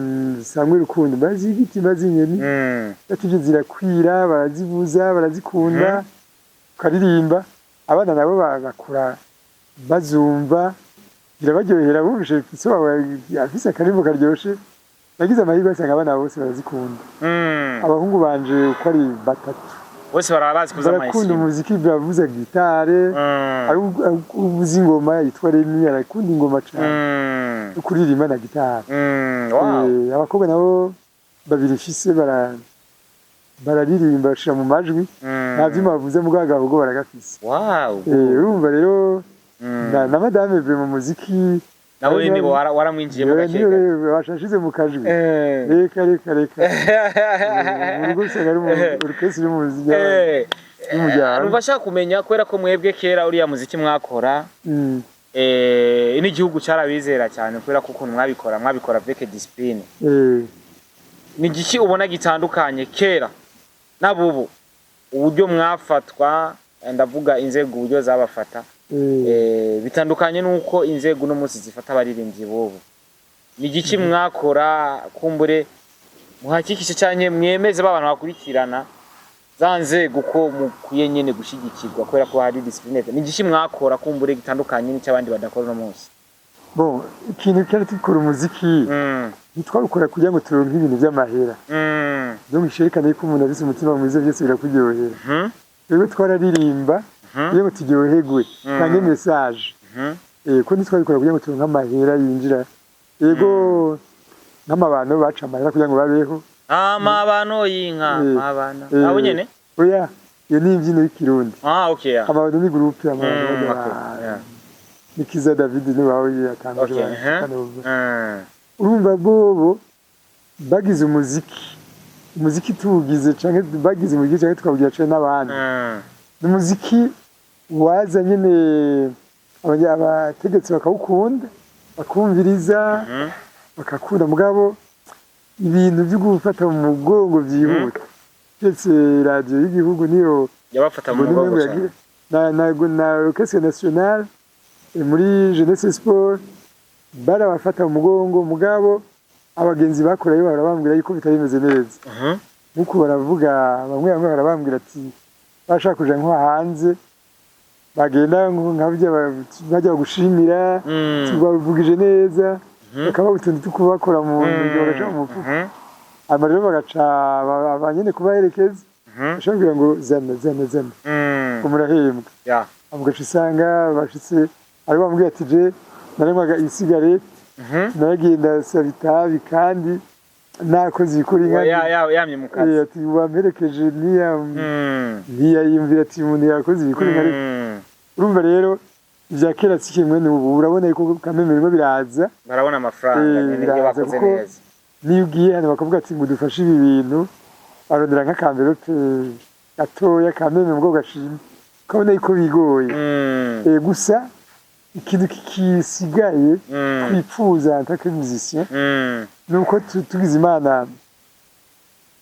sangwe rukundo bazi igiti bazi inyoni batije zirakwira barazivuza barazikunda karirimba abana nabo bagakura bazumva birabaryohera bumvishe so afise akarimbo karyoshe nagize amahirwe asanga abana bose barazikunda abahungu banje uko ari batatu bose barabazi kuza amahisi barakunda umuziki bavuza gitare ari ubuzi ingoma yitwa Remy arakunda ingoma cyane kuririmba na gitare abakobwa nabo babiri fise bararirimba bashira mu majwi nta vyuma bavuze mu gagahugo baragafise urumva rero na madame ve mu muziki nabo ni waramwinjiye mu gakeka bashashize mu kajwi reka urugo sagari mu orchestre mu muziki bashaka kumenya kwera ko mwebwe kera uriya muziki mwakora n'igihugu carabizera cyane kwera ko ukuntu mwabikora avec discipline ni giki ubona gitandukanye kera nabubu uburyo mwafatwa ndavuga inzego uburyo zabafata bitandukanye nuko inzego no munsi zifata abaririmbyi bobo ni giki mwakora kumbure muhakikishe cyane mwemeze babantu bakurikirana zanze guko mukuye nyene gushigikirwa kwera ko hari discipline ni giki mwakora kumbure gitandukanye n'icabandi badakora no munsi bon ikintu cyari tukora umuziki nitwabukora kugira ngo turonke ibintu by'amahera donc sherekane ko umuntu afise umutima mwiza byose birakuryohera rero twararirimba iyo turyoherwe kandi message ko nitwabikora kugira ngo turonke amahera yinjira yego n'amabano baca amahera kugira ngo babeho amabano y'inka abana abo nyene oya iyo ni imbyino y'ikirundi okay amabano ni groupe amabano Nikiza David ni bawe yatangije urumva bobo bagize umuziki tugize canke bagize umuziki canke tukabugira cyane n'abandi umuziki waza nyene abategetsi bakawukunda bakumviriza bakakunda mugabo ibintu byo gufata mu mugongo byihuta ndetse radio y'igihugu niyo yabafata mu mugongo na orchestre nationale muri Jeunesse Sport barabafata mu mugongo mugabo abagenzi bakorayo barabambwira yuko bitari bimeze neza nuko baravuga bamwe barabambwira ati bashaka kuja nko hanze bagenda nkabyo bajya gushimira tubavugije neza bakaba utuntu tukubakora mu bagaca mu mufuka ama rero bagaca abanyene kubaherekeza bashobora ngo zana umurahembwa amugaca usanga bashitse ari bambwiye ati je naremaga isigarete naragenda sabitabi kandi nakoze ikuri nka yamye mu kazi ati wamperekeje niya yumvira ati umuntu yakoze ikuri nka urumva rero ivya kera sikimwe n'ubu urabona yuko kameme birimo biraza barabona amafaranga nyene iyo bakoze neza niyo ugiye hano bakavuga ati ngo dufashe ibi bintu barondera nk'akamverope gatoya kameme mubwo gashimye ukabona yuko bigoye gusa ikintu kisigaye twipfuza ntake musicien nuko tugize Imana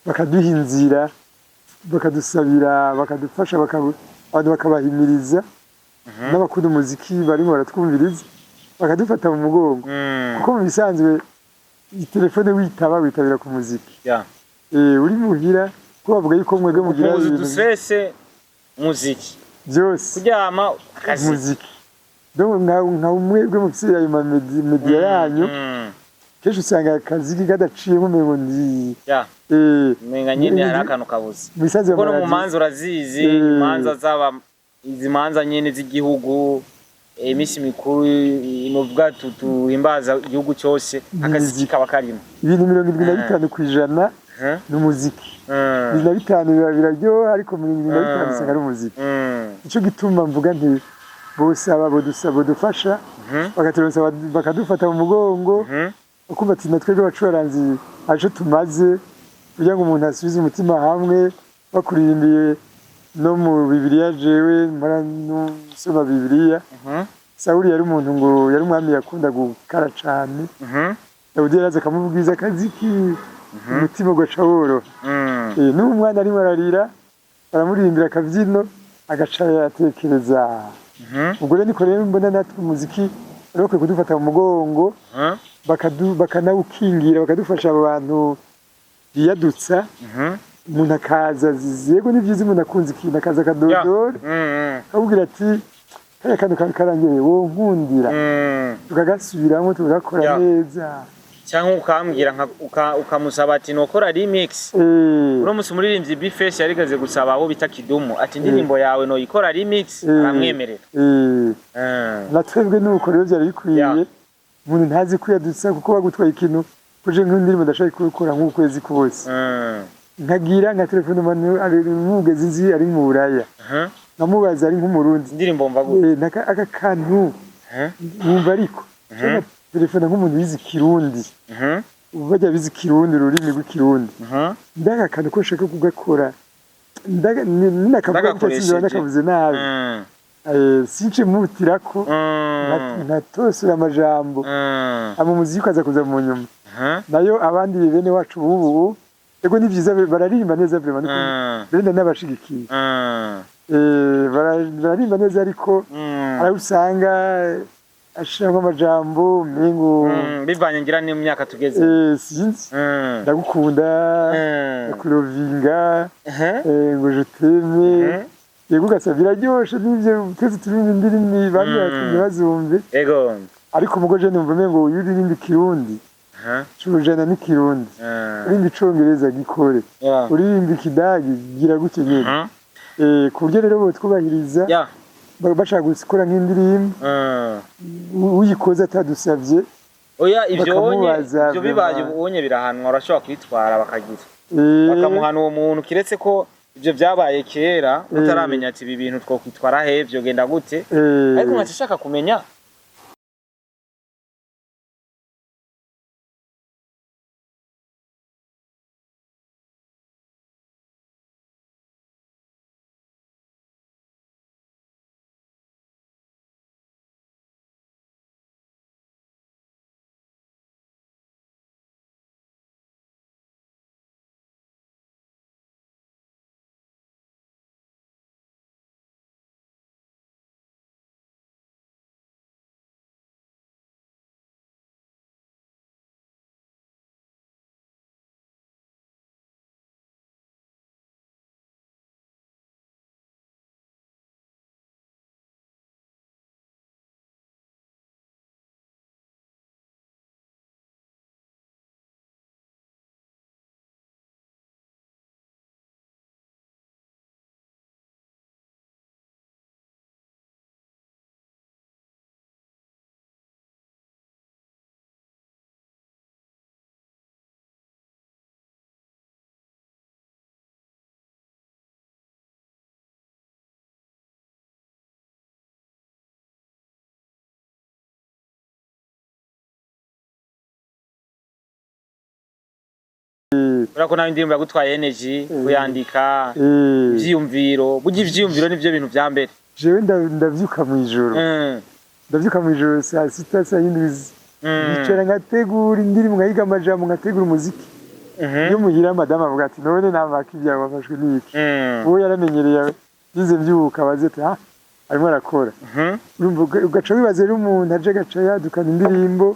bakaduha inzira bakadusabira bakadufasha abantu bakabahimiriza n'abakunda umuziki barimo baratwumviriza bakadufata mu mugongo kuko mu bisanzwe telefone witabira ku muziki uri muhira ko bavuga yuko mwebwe mugira ibintu stress muziki byose kuryama akazi muziki donc nka mwebwe mufite ayo media yanyu kenshi usanga akazi kadaciyemo mengo ndi menga nyine hari akantu kabuze kuko no mu manza urazizi imanza zaba izi manza nyene z'igihugu imisi mikuru imuvuga tuhimbaza igihugu cyose akazi kaba karimo ibintu 75% n'umuziki 25 biraryoha ariko 25 usanga ari umuziki ico gituma mvuga nti bose bodufasha bakadufata mu mugongo ukumva ati natwe b'abacuranzi aje tumaze kugira ngo umuntu asubize umutima hamwe bakuririmbiye no mu Bibiliya jewe mara nusoma Bibiliya Sawuli yari umuntu ngo yari umwami yakunda gukara cyane Dawudi yaraza akamubwiza akaziki umutima ugaca woroha n'umwana arimo ararira baramuririmbira akabyino agaca yatekereza ubwo rero niko rero mbona natwe umuziki rero kudufata mu mugongo bakanawukingira bakadufasha abantu biyadutsa umuntu akaza yego ni byiza umuntu akunze ikintu akaza akadodora akabwira ati kaya kantu karangiye wo nkundira tukagasubiramo tugakora neza cyangwa ukambwira ukamusaba ati nokora remix uno musi umuririmbyi Bface yarigeze gusaba abo bita Kidumu ati indirimbo yawe no ikora remix aramwemerera natwebwe nuko rero byari bikwiye umuntu ntazi kuyadutsa kuko bagutwaye ikintu kuje nk'indirimbo ndashaka gukora nk'ukwezi kose nkagira nka telefone manu ari mugezi nzi ari mu Buraya namubaza ari nk'umurundi indirimbo mva gute aka kantu numva ariko telefone nk'umuntu yizi kirundi bajya bizi kirundi ururimi rw'ikirundi ndaga kantu ko nshaka kugakora ndaga ninakavuga cyangwa ndakavuze nabi since mutirako natosera amajambo ama muziki kaza kuza mu nyuma nayo abandi bene wacu ubu ego ni byiza bararimba neza vraiment bende n'abashigikiye bararimba neza ariko arusanga ashaka amajambo mengo bivanye ngira ni myaka tugeze sinzi ndagukunda kurovinga ngo je t'aime yego gasabira ryoshe n'ivyo twese turimo indirimi bamwe bazumve ego ariko mugoje numva mengo yuririmba kirundi chujana ni kirundi uririmba icongereza gikore uririmba ikidagi gira gute nyene ku buryo rero bo twubahiriza bashaka gukora nk'indirimbo uyikoza atadusavye oya ivyo bibaye ubonye birahanwa urashobora kwitwara bakagira bakamuhana uwo muntu kiretse ko ivyo byabaye kera utaramenya ati ibi bintu two kwitwara hevyo genda gute ariko nkashaka kumenya urako nawe indirimbo yagutwaye energy kuyandika ivyiyumviro burya ivyiyumviro nivyo bintu vya mbere jewe ndavyuka mu ijoro ndavyuka mu ijoro saa sita saa yindwi nicara ngategura indirimbo ngayiga amajambo ngategura umuziki iyo muhira madama avuga ati none namaka ibyawe wafashwe n'iki uwo yaramenyereye yize mvyuka baze ati arimo arakora urumva ugaca wibaza rero umuntu aje agaca yadukana indirimbo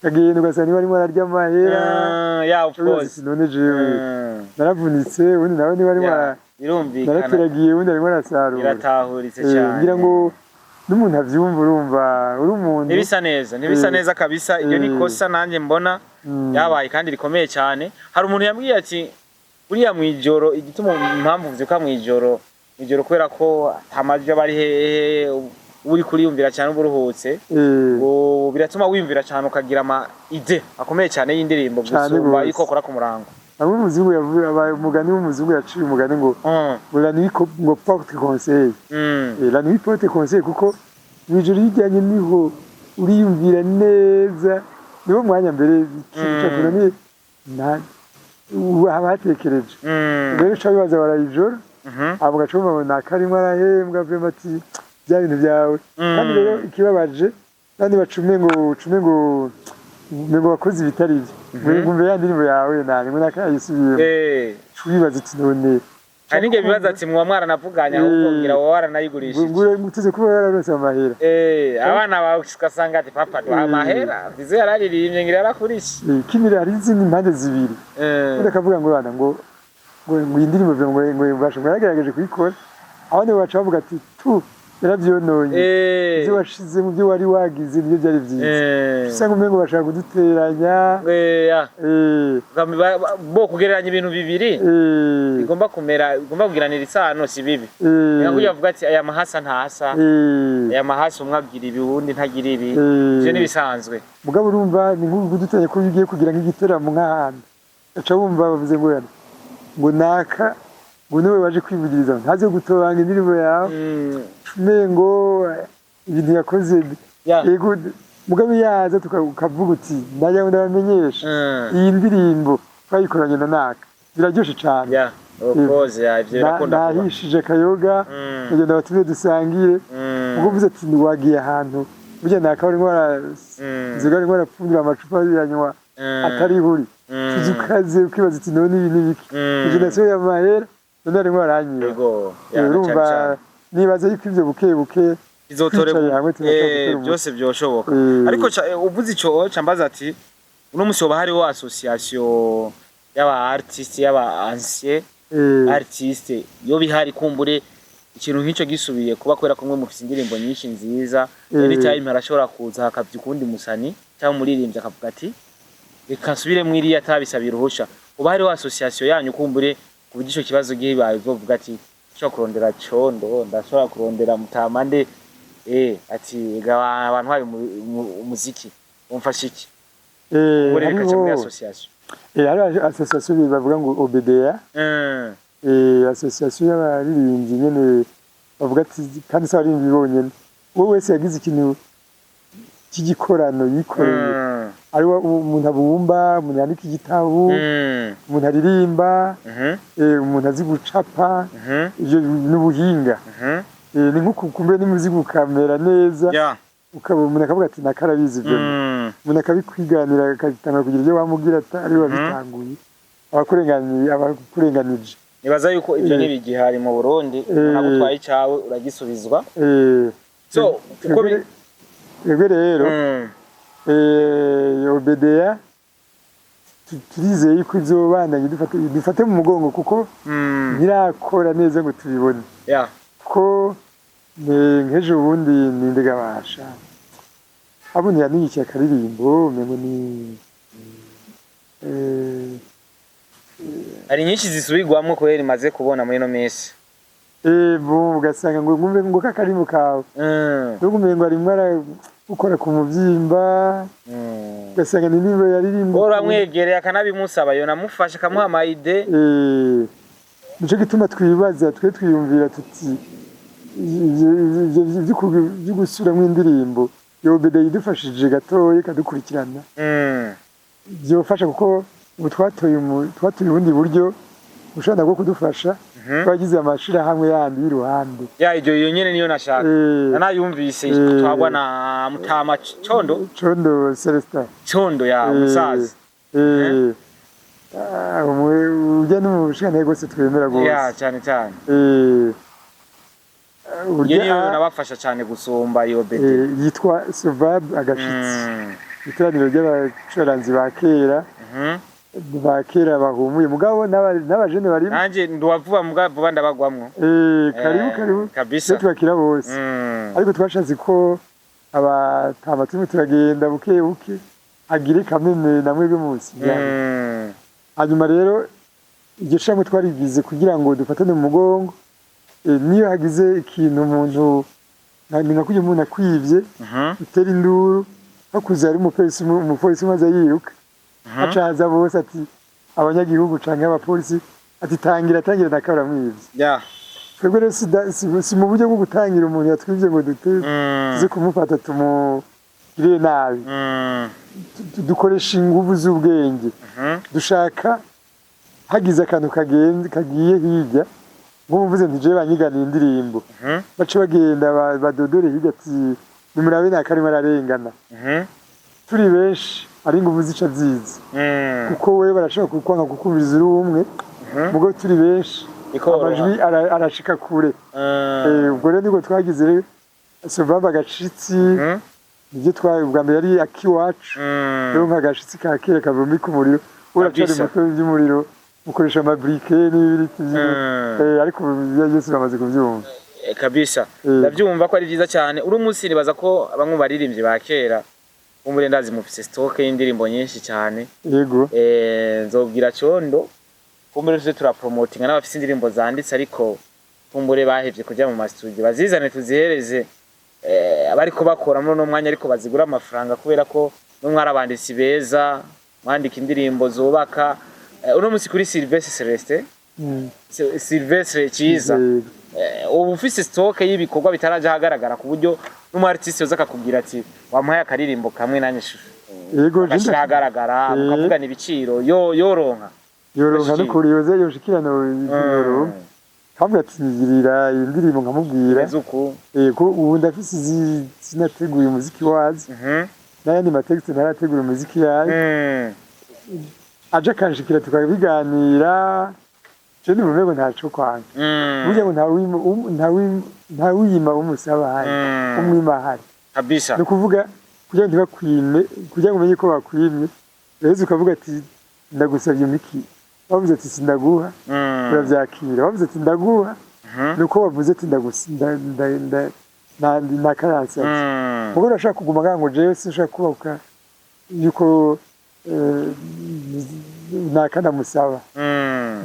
kagenda ugasanga niba arimo ararya amahera of course none jewe naravunitse ubundi nawe niba arimo birumvikana narateragiye ubundi arimo arasarura iratahuritse cyane ngira ngo n'umuntu avyumva urumva uri umuntu ntibisa neza kabisa iyo ni kosa nanjye mbona yabaye kandi rikomeye cyane hari umuntu yambwiye ati buriya mwijoro igituma impamvu vyuka mwijoro kubera ko atamaje bari hehe uri kuriyumvira cyane uburuhutse biratuma wiyumvira cyane ukagira ama ide akomeye cyane y'indirimbo gusumba ikokora ku murango abo muzungu yavuye umugani w'umuzungu yaciye umugani ngo la nuit ngo porte conseil la nuit porte conseil kuko mwijoro yijyanye niho uriyumvira neza niwo mwanya mbere cyakuna ni abatekereje rero cyabibaza barayijoro abo gacuma ngo nakarimo arahembwa vema ati bya bintu byawe kandi rero ikibabaje kandi bacume ngo bakoze ibitari byo ngumve ya ndirimbo yawe nani ngo nakayisubiye wibaza ati none hari nge bibaza ati mwa mwaranavuganya ahubwo ngira wowe waranayigurishije ngure muteze kuba yararose amahera abana bawe ugasanga ati papa duha amahera bize yararirimbye ngira yarakurishe kimira hari izindi impande zibiri ndakavuga ngo bana ngo indirimbo ngo basha mwagerageje kuyikora abandi baca bavuga ati tu yaravyononye ivyo washize mu byo wari wagize nibyo byari byiza usanga umengo bashaka kuduteranya bo kugereranya ibintu bibiri bigomba kugiranira isano si bibi ngira ngo yavuga ati aya mahasa ntasa aya mahasa umwabwira ibi wundi ntagira ibi ivyo nibisanzwe mugabo urumva ni nk'ubu dutanye ko ugiye kugira nk'igiteramo nk'ahandi aca bumva bavuze ngo naka ngo niwe waje kwivugiriza ntaze gutobanga indirimbo yawe ngo ibintu yakoze yego mugabo yaza tukavuga uti ndaje ndabamenyesha iyi ndirimbo twayikoranye na naka biraryoshe cyane nahishije akayoga kugenda batumye dusangire ubwo uvuze ati wagiye ahantu burya naka barimo barapfundira amacupa yanywa atari buri tuzukaze ukibaza ati none ibi n'ibiki generasiyo y'amahera none arimo aranyiba urumva nibaza yuko ivyo buke izotorera byose byoshoboka ariko uvuze ico cambaza ati uno musi hoba hariho association y'aba artiste y'aba ancien artiste yo bihari kumbure ikintu nk'ico gisubiye kuba kwera kumwe mufite indirimbo nyinshi nziza yari time arashobora kuza hakavye ukundi musani cyangwa muririmbye akavuga ati reka nsubire mwiriya atabisabira uruhusha uba hariho association yanyu kumbure ku ico kibazo gihibaye uzovuga ati nshobora kurondera condo ndashobora kurondera mutamande ati abantu hari umuziki umfasha iki ureka cyangwa association hari association bavuga ngo OBDA association y'abaririmbyi nyene bavuga ati kandi se abaririmbyi bonyene wowe wese yagize ikintu cy'igikorano yikoreye ari umuntu abumba umuntu yandika igitabo umuntu aririmba umuntu azi gucapa ivyo n'ubuhinga ni nkuko kumbe n'umuzigo ukamera neza ukaba umuntu akavuga ati nakarabizi ivyo umuntu akabikwiganira akatanga kugira ivyo wamubwira atari wabitanguye abakurenganije nibaza yuko ivyo n'ibigihari mu Burundi nagutwaye icawe uragisubizwa so uko rero OBDA turizeye yuko izobandanye dufate mu mugongo kuko ntirakora neza ngo tubibone ko nk'ejo bundi nindegabasha abundi yaniyikiye akaririmbo mengo ni hari nyinshi zisubirwamwo kubera imaze kubona muri no mesi ugasanga ngo ngumve ngo kakarimo kawe n'ugumengo arimwe ukora ku muvyimba ugasanga ni nimba yaririmba uramwegereye akanabimusaba yo namufasha akamuha amayide nico gituma twibaza twiyumvira tuti ivyo gusuramwo indirimbo yobede yidufashije gatoya kadukurikirana byofasha kuko ubu twatoye ubundi buryo bushobora bwo kudufasha twagize amashirahamwe yandi y'iruhande iyo nyene niyo nashaka nanayumvise twagwa na Mutama Condo Celestin Condo ya umusaza ujya n'umushikane gose twemera gose ya cyane niyo nabafasha cyane gusumba iyo bede yitwa Sobab agashitsi iteraniro ry'abacuranzi ba kera bahumuye mugabo n'abajene bari nanje ndwavuba mugabo bandabagwamwo karibu kabisa twakira bose ariko twashatse ko abatama turimo turagenda buke agire kameme namwe munsi hanyuma rero igishamwe twarigize kugira ngo dufatane mu mugongo niyo hagize ikintu umuntu nka kugira umuntu akwivye utera induru hakuze ari umupolisi maze yiruka acaza bose ati abanyagihugu canke abapolisi ati tangira nakabura mwivye twebwe rero si mu buryo bwo gutangira umuntu yatwivye ngo tuze kumufata tumugirire nabi dukoresha inguvu z'ubwenge dushaka hagize akantu kagiye hirya nk'umuvuze nti jewe banyiganiye indirimbo bace bagenda badodore hirya ati nimurabe nakarimo ararengana turi benshi ari inguvu zica zizi kuko wewe barashobora kukwanga kukumviriza uri umwe mugo turi benshi amajwi arashika kure ubwo rero nibwo twagize rero Sobab agashitsi nibyo bwa mbere yari akiwacu rero nk'agashitsi ka kera kavumbi ku muriro uracari muto by'umuriro mukoresha amabrike n'ibiriti ariko byose bamaze kubyumva kabisa ndabyumva ko ari byiza cyane uri munsi nibaza ko bamwe baririmbye ba kera umure ndazi mufise stock y'indirimbo nyinshi cyane yego nzobwira Condo kumbure tuje turapromotinga n'abafise indirimbo zanditse ariko kumbure bahevye kujya mu studio bazizane tuzihereze abari ko bakora muri no mwanya ariko bazigura amafaranga kubera ko n'umwari abanditsi beza mwandika indirimbo zubaka uno musi kuri Sylvestre Ciza ubu ufise stock y'ibikorwa bitaraje hagaragara ku buryo n'umartiste yoza akakubwira ati wampaye akaririmbo kamwe nanye yego jinda hagaragara mukavugana ibiciro yoronka no kuriyoze yoshikirana yoronka kamwe atizirira indirimbo nkamubwira yego ubu ndafise sinateguye umuziki wazi n'ayandi matext narateguye umuziki yazi aje kanshikira tukabiganira je ni mumego ntaco kwanga burya ngo nta wiyima umusaba umwima hari kabisa no kuvuga kugira ngo bakwime kugira ngo umenye ko bakwimye rero ukavuga ati ndagusabye miki wavuze ati sindaguha uravyakira wavuze ati ndaguha nuko wavuze ati nakaransi mugo urashaka kuguma ngango jewe sinshaka kubahuka yuko nakanamusaba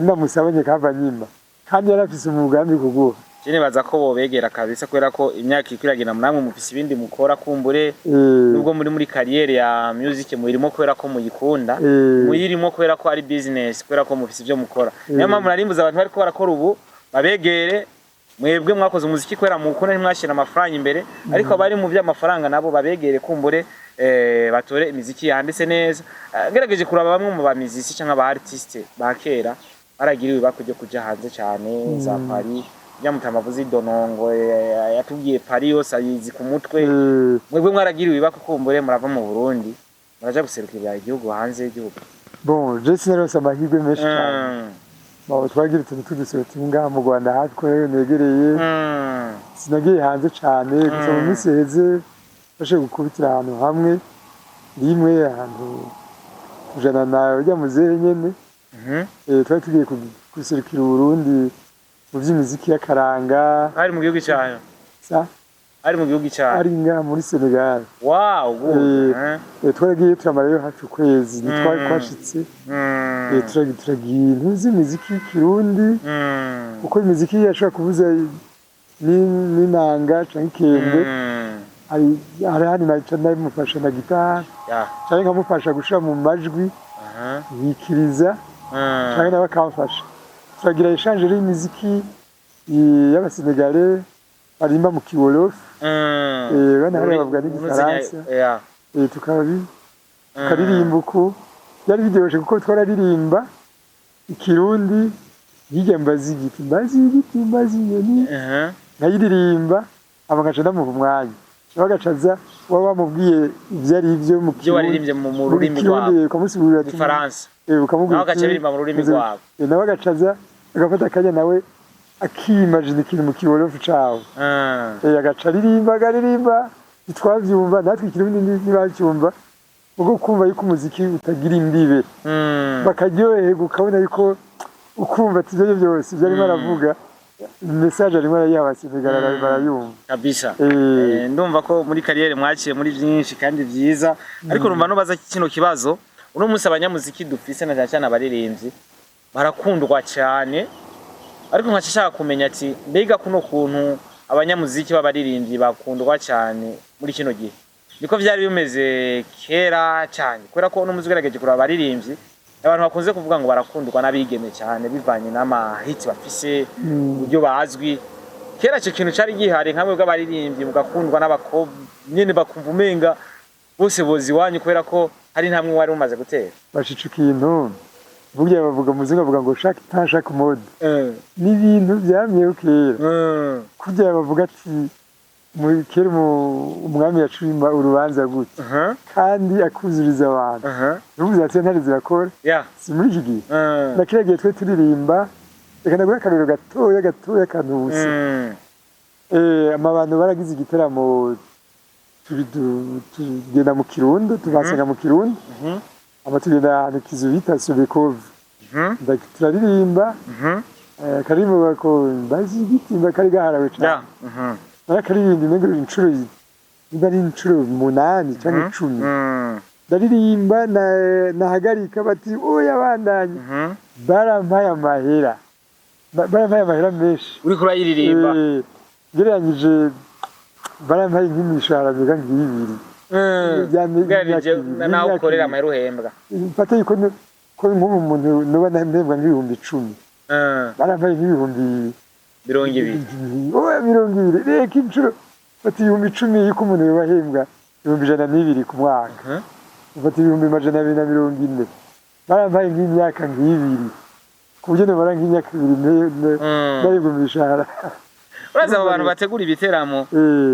ndamusaba nyekava nyimba kandi yarafise umugambi kuguha Jene baza ko bobegera kabisa kubera ko imyaka ikwiragina namwe mufise ibindi mukora kumbure nubwo muri carrière ya music murimo kubera ko muyikunda muyirimo kubera ko ari business kubera ko mufise ibyo mukora niyo mpamvu narimbuza abantu bari ko barakora ubu babegere mwebwe mwakoze umuziki kubera mukunda ntimwashira amafaranga imbere ariko abari mu by'amafaranga nabo babegere kumbure batore imiziki yanditse neza ngerageje kuraba bamwe mu bamiziki cyangwa aba artiste bakera baragiriwe bakujye kuja hanze cyane za Paris Mutamavuzi Donongo yatubwiye Paris yose ayizi ku mutwe mwebwe mwaragiriwe bakukumbure murava mu Burundi muraja guserukira igihugu hanze y'igihugu bon je sinarose amahirwe menshi cyane twagira tudusoroti ngaha mu Rwanda hafi ko negereye sinagiye hanze cyane gusa mu minsi heze bashe gukubitira ahantu hamwe rimwe ahantu kujana nawe ujya muzehe nyene twari tugiye guserukira Burundi mu by'imiziki y'akaranga ari mu gihugu cyayo ari mu gihugu cyayo ari ngaha muri Senegal wow twaragiye turamarayo hafi ukwezi ntitwari twashitse turagiye ntuzi imiziki y'ikirundi kuko imiziki yashobora kuvuza n'inanga canke ikembe hari handi ndamufasha na gitari canke nkamufasha gushira mu majwi yikiriza canke nawe akamfasha turagira échange y'imiziki y'abasenegale barimba mu kiwolofu bana hari bavuga n'igifaransa tukaririmba uko byari biryoshe kuko twararirimba ikirundi hirya mbazi igiti mbazi inyoni nkayiririmba abagaca ndamuha umwanya bagacaza waba wamubwiye ibyo ari byo mu byo waririmbye mu rurimi rwabo ukamusigurira ati Ifaransa ukamubwira nawe agaca birimba mu rurimi rwabo nawe agacaza agafata akanya nawe akimagina ikintu mu kiborofu cawe agaca aririmba ntitwavyumva natwe ikirundi ntibacyumva ubwo kumva yuko umuziki utagira imbibe bakaryoherwa ukabona yuko ukumva ati ibyo byose ibyo arimo aravuga message arimo arayabasigara barayumva kabisa ndumva ko muri kariyere mwaciye muri byinshi kandi byiza ariko numva nubaza kino kibazo uno munsi abanyamuziki dufise na cyane abaririmbyi barakundwa cyane ariko nkashaka kumenya ati mbega kuno kuntu abanyamuziki b'abaririmbyi bakundwa cyane muri kino gihe niko byari bimeze kera cyane kubera ko uno munsi ugerageje kuraba abaririmbyi abantu bakunze kuvuga ngo barakundwa n'abigeme cyane bivanye n'amahiti bafise uburyo bazwi kera cyo kintu cari gihari nkamwe bw'abaririmbyi mugakundwa n'abakobwa nyene bakumva umenga bose bozi wanyu kubera ko hari ntamwe wari umaze gutera bashica ikintu burya bavuga muzinga bavuga ngo shaka itashaka mode n'ibintu byamyeho kera kurya bavuga ati kera umwami yacurima urubanza gute kandi akuzuriza abantu n'ubuze ati ntari zirakora si muri iki gihe na kiriya gihe twe turirimba reka ndaguha akarero gatoya kantubusa abantu baragize igitaramo tugenda mu Kirundo tubasanga mu Kirundo tugenda ahantu kizu bita Sobekov turaririmba karirimbo bako bazi igitimba kari gaharawe cyane nakaririmba imwe inshuro niba ari inshuro 8 cyangwa 10 ndaririmba nahagarika bati oya bandanye barampaye amahera menshi uri kurayiririmba gereranyije barampaye nk'imishahara mbega nk'ibiri nawe ukorera amahera uhembwa mfata yuko ko nk'ubu umuntu nuba nahembwa nk'ibihumbi 10 barampaye nk'ibihumbi 200 oya 200 reka inshuro fata ibihumbi 10 yuko umuntu yabahembwa ibihumbi 120 ku mwaka fata ibihumbi 240 barampaye nk'imyaka nk'ibiri ku buryo nabara nk'imyaka 2 nahembwa imishahara uraza abantu bategura ibiteramo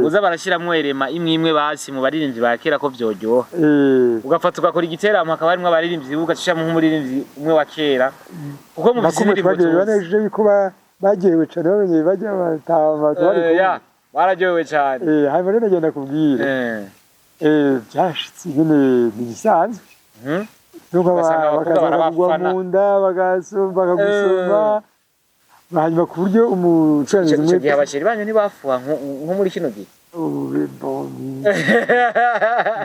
uza barashiramwe erema imwe basi mu baririmbyi bakera ko byojyoha ugafata ugakora igiteramo akaba harimo abaririmbyi ugacishamo nk'umuririmbyi umwe wa kera kuko mu bisindi banejeje biko bagewe cyane bamenye bajya batama bararyohewe cyane hanyuma rero nagenda kubwira byashitse nyine bisanzwe nuko bakagwa mu nda bakagusoma hanyuma ku buryo umucuranzi umwe gihe abashiri banyu ntibafuha nko muri kino gihe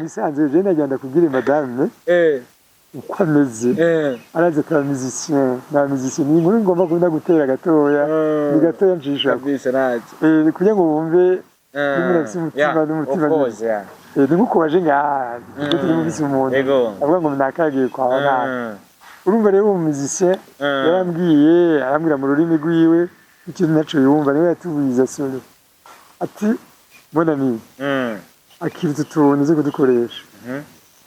bisanzwe je nagenda kubwira madame uko ameze araza kwa musicien ni inkuru ngomba kurinda gutera gatoya ni gatoya njisha kabisa naje kugira ngo bumve n'umurasi n'umutima ni nkuko waje ngaha turi mu bisi umuntu avuga ngo nakagiye kwa wana urumva rero umusicien yarambwiye arambwira mu rurimi rwiwe ikintu naco yumva niwe yatubiza solo ati mbona ni akiri tuntu zo kudukoresha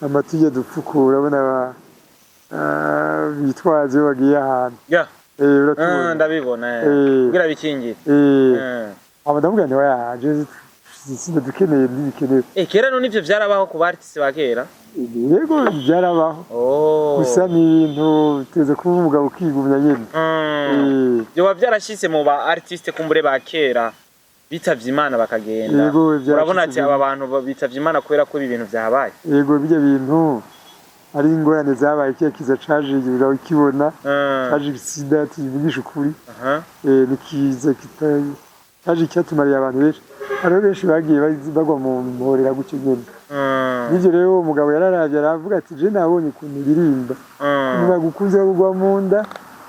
amatujya dupfukura abona bitwaje bagiye ahantu ndabibona kugira bikingira abadavuga nti waje sinda dukeneye n'ibikenewe kera none ivyo vyarabaho ku bartiste ba kera yego byarabaho gusa ni ibintu tuze kuba umugabo ukigumya nyene byo byarashitse mu ba artiste kumbure ba kera bitavye Imana bakagenda urabona ati aba bantu bitavye Imana kubera ko ibintu byahabaye yego bijya bintu ari ingorane zabaye kiza caje uraho kibona caje bisida tuvugisha ukuri nikiza kitaye caje cyatumariye abantu benshi ari benshi bagiye bagwa mu mporera gucyo nyene nivyo rero umugabo yararavye aravuga ati je nabonye ukuntu birimba niba gukunze kugwa mu nda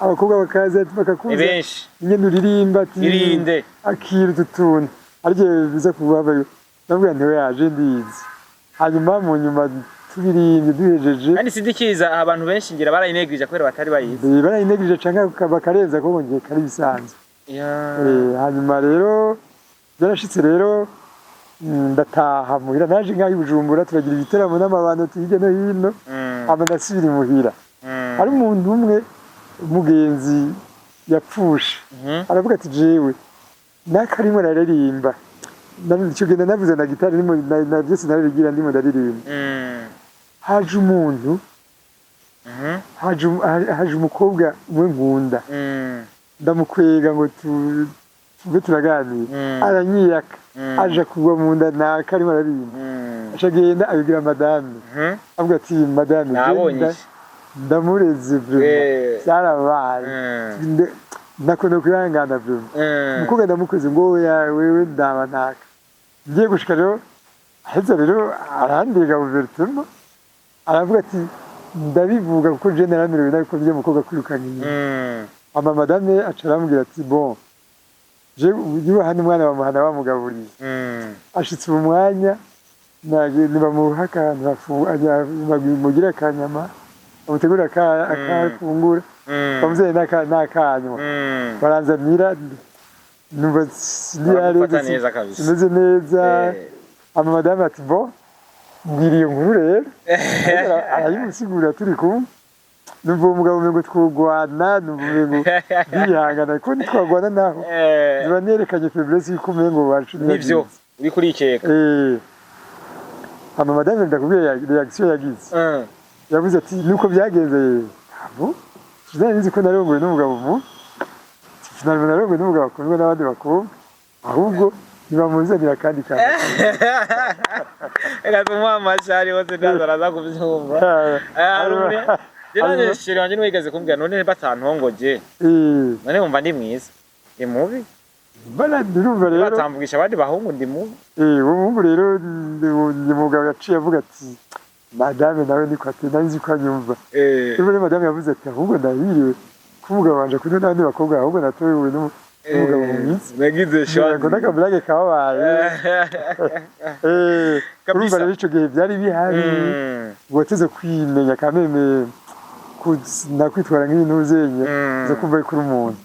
abakobwa bakaza bakakuza benshi nyene uririmba ati irinde akira tutuna arije biza kubabayo navuga nti we yaje ndizi hanyuma mu nyuma tubirimbye duhejeje kandi sidikiza abantu benshi ngira barayinegirije kubera batari bayizi barayinegirije canka bakarenza ko ngiye kari bisanzwe hanyuma rero byarashitse rero ndataha muhira naje ngaho Bujumbura turagira ibiteramo n'amabano hirya no hino aba ndasubira imuhira ari umuntu umwe umugenzi yapfushe aravuga ati jewe n'akarimo nararirimba icyo genda navuze na gitari na byose nararigira ndimo ndaririmba haje umuntu haje umukobwa umwe nkunda ndamukwega ngo tube turaganira aranyiyaka aje kugwa mu nda n'akarimo araririmba acagenda abibwira madame avuga ati madame ndamureze byarabaye nako no kwihangana byo umukobwa ndamukoze ngo wewe ndaba ntaka ngiye gushika rero aheza rero arandiga Uvertuma aravuga ati ndabivuga kuko je naramerewe nako byo umukobwa kwirukanye ama madame acaramubwira ati bon je uyu hano mwana bamuhana bamugaburiye ashitse umwanya nibamuha akantu mugira akanyama amutegura akafungura bamuze n'akanywa baranzanira numva simeze neza ama madame ati bo ngiriye nkuru rero arayimusigura turi kumwe numva umugabo umengo twugwana numva umengo bihangana ko ntitwagwana naho niba nerekanye faiblesse yuko umengo wacu nivyo uri kurikeka ama madame ndakubwiye reaction yagize yavuze ati nuko byagenze abo sinzi ko narongoye n'umugabo mu sinari narongoye n'umugabo akundwa n'abandi bakobwa ahubwo ntibamuzanira kandi kandi ega tumama cyari wose ndazaraza kubyumva Jana shiri wanje nwigeze kumbwira none batantongoje none umva ndi mwiza ndi mubi bana ndumva rero batamvugisha abandi bahungu ndi mubi umuhungu rero ndi mugabo yaciye avuga ati madame nawe niko ati nanzi ko anyumva rero madame yavuze ati ahubwo ndahiriwe kumugabo wanje kuno n'abandi bakobwa ahubwo natowe n'umugabo mwiza nagize shwa ngo nakaburage kabaye urumva rero ico gihe byari bihari goteze kwimenya kameme nakwitwara nk'ibintu uzenya zo kumva kuri umuntu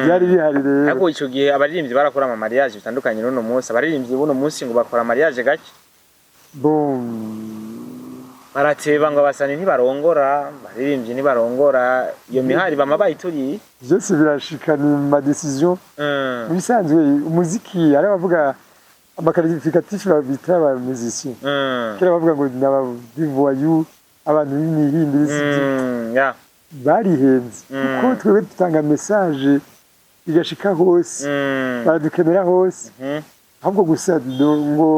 byari bihari rero ariko ico gihe abaririmbyi barakora ama mariage bitandukanye n'uno munsi abaririmbyi buno munsi ngo bakora mariage gake bon barateba ngo abasani ntibarongora baririmbyi ntibarongora iyo mihari bama bayituriye byose birashika ni ma decision bisanzwe umuziki ari bavuga amakarificatif babita aba musicien kera bavuga ngo naba divoyu abantu b'imihindirizi barihenze kuko twebwe dutanga message igashika hose baradukenera hose ahubwo gusa ngo